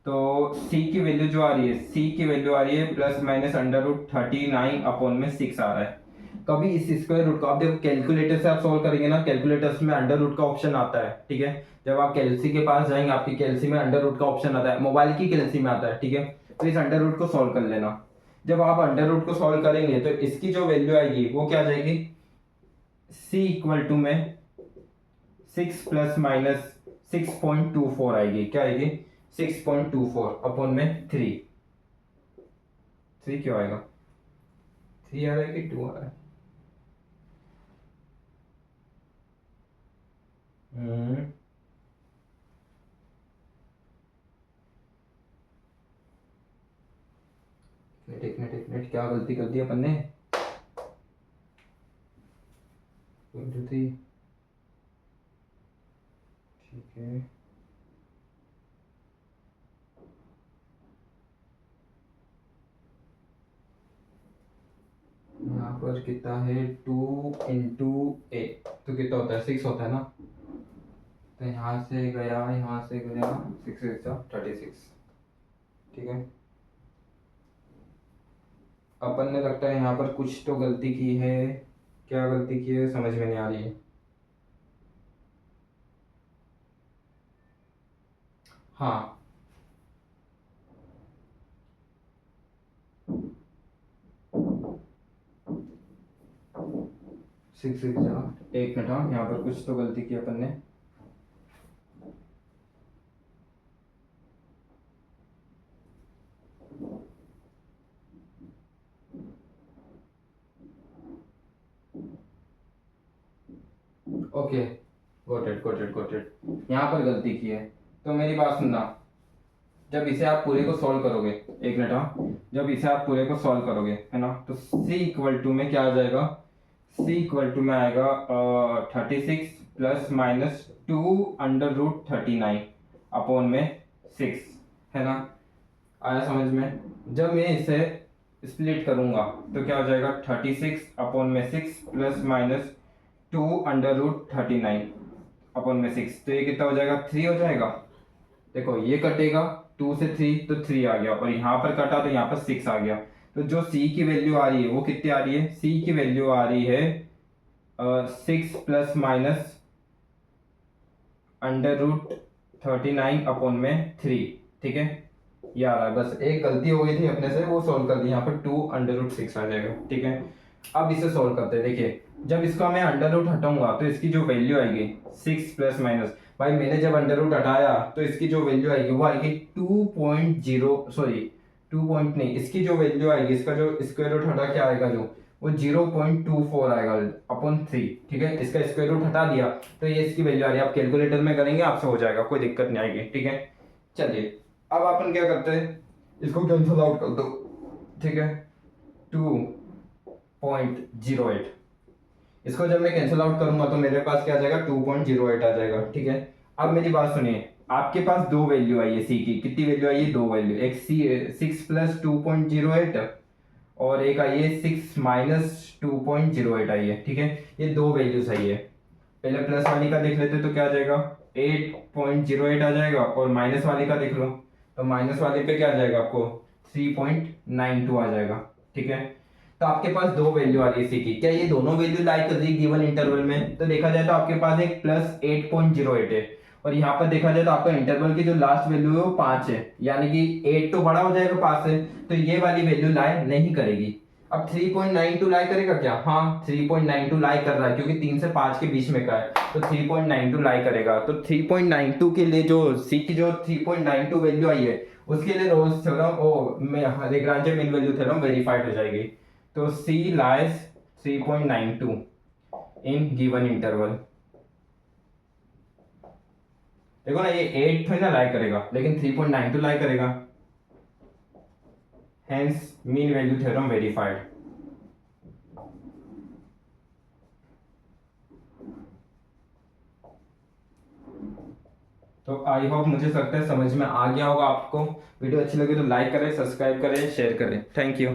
Speaker 1: तो c की वैल्यू जो आ रही है, c की वैल्यू आ रही है plus minus under root 39 upon में 6 आ रहा है। कभी इस स्क्वायर रूट को आप देखो कैलकुलेटर से आप सॉल्व करेंगे ना, कैलकुलेटर्स में अंडर रूट का ऑप्शन आता है, ठीक है। जब आप कैलसी के पास जाएंगे, आपकी कैलसी में अंडर रूट का ऑप्शन आता है, मोबाइल की कैलसी में आता है, ठीक है। तो इस अंडर रूट को सॉल्व कर लेना। जब आप अंडर रूट को सॉल्व करेंगे तो इसकी जो वैल्यू आएगी वो क्या आ जाएगी, c इक्वल टू में 6 प्लस माइनस 6.24 आएगी। क्या आएगी, 6.24 अपॉन में 3 क्यों आएगा, 3 आ रहा है कि 2 आ रहा है, एक मिनट क्या गलती कर दी अपन ने। 1 2 3, ठीक है। यहाँ पर कितना है, 2 इंटू ए, तो कितना होता है, 6 होता है ना। तो यहाँ से गया, यहाँ से गया, 6 36, ठीक है। अपन ने लगता है यहाँ पर कुछ तो गलती की है, क्या गलती की है समझ में नहीं आ रही है। हाँ, 6 एक मिनट, हाँ यहाँ पर कुछ तो गलती की अपन ने। ओके, गॉट इट, यहाँ पर गलती की है। तो मेरी बात सुनना, जब इसे आप पूरे को सॉल्व करोगे, एक मिनट, हाँ, जब इसे आप पूरे को सॉल्व करोगे, है ना, तो c इक्वल टू में क्या आ जाएगा, c इक्वल टू में आएगा 36 plus minus 2 under root 39 upon में 6, है ना। आया समझ में। जब मैं इसे स्प्लिट करूंगा तो क्या हो जाएगा, 36 अपॉन में 6 plus minus 2 under root 39 upon में 6, तो ये कितना हो जाएगा, 3 हो जाएगा। देखो ये कटेगा 2 से 3 तो 3 आ गया, और यहाँ पर कटा तो यहाँ पर 6 आ गया। तो जो c की वैल्यू आ रही है वो कितनी आ रही है, c की वैल्यू आ रही है 6 plus minus under root 39 upon में 3, ठीक है। ये आ रहा है, बस एक गलती हो गई थी अपने से, वो सॉल्व कर दी, यहाँ पर 2 अंडर रूट 6 आ जाएगा, ठीक है। अब इसे सॉल्व करते हैं। देखिए जब इसका मैं अंडर रूट हटाऊंगा तो इसकी जो वैल्यू आएगी 6 प्लस माइनस, भाई मैंने जब अंडर रूट हटाया तो इसकी जो वैल्यू आएगी वो आएगी 2.0, सॉरी 2 पॉइंट नहीं, इसकी जो वैल्यू आएगी, इसका जो स्क्वायर रूट हटा के आएगा जो, वो 0.24 आएगा अपॉन 3, ठीक है। इसका स्क्वायर रूट हटा दिया तो ये इसकी वैल्यू आ रही है। आप कैलकुलेटर में करेंगे आपसे हो जाएगा, कोई दिक्कत नहीं आएगी, ठीक है। चलिए अब अपन क्या करते हैं, इसको कैंसिल आउट कर दो, ठीक है। 2.08, इसको जब मैं कैंसिल आउट करूंगा तो मेरे पास क्या आ जाएगा, 2.08 आ जाएगा, ठीक है। अब मेरी बात सुनिए, आपके पास दो वैल्यू आई है सी की, कितनी वैल्यू आई है, दो वैल्यू, एक सी 6 प्लस 2.08 और एक आई है 6 - 2.08 आई है, ठीक है। ये दो वैल्यूज आई है। पहले प्लस वाली का देख लेते तो क्या आ जाएगा, 8.08 आ जाएगा, और माइनस वाली का देख लो तो माइनस वाले पे क्या आ जाएगा आपको 3.92 आ जाएगा, ठीक है। तो आपके पास दो वैल्यू आ रही है सी की, क्या ये दोनों वैल्यू लाई कर रही है गिवन इंटरवल में? तो देखा जाए तो आपके पास एक +8.08 है, और यहाँ पर देखा जाए तो आपका इंटरवल की जो लास्ट वैल्यू है वो 5 है, यानी कि 8 तो बड़ा हो जाएगा 5 से, तो ये वाली वैल्यू लाई नहीं करेगी। अब 3.92 लाई करेगा क्या? हाँ 3.92 लाई कर रहा है, क्योंकि 3 से 5 के बीच में का है, तो 3.92 लाई करेगा। तो 3.92 के लिए जो सी की जो 3.92 वैल्यू आई है उसके लिए Rolle's theorem or Lagrange mean value theorem verified हो जाएगी। तो C lies 3.92 in given interval. देखो ना, ये 8 थोड़ी ना लाई करेगा, लेकिन 3.92 लाई करेगा, hence mean value theorem verified. तो आई होप मुझे लगता है समझ में आ गया होगा आपको। वीडियो अच्छी लगी तो लाइक करें, सब्सक्राइब करें, शेयर करें। Thank you.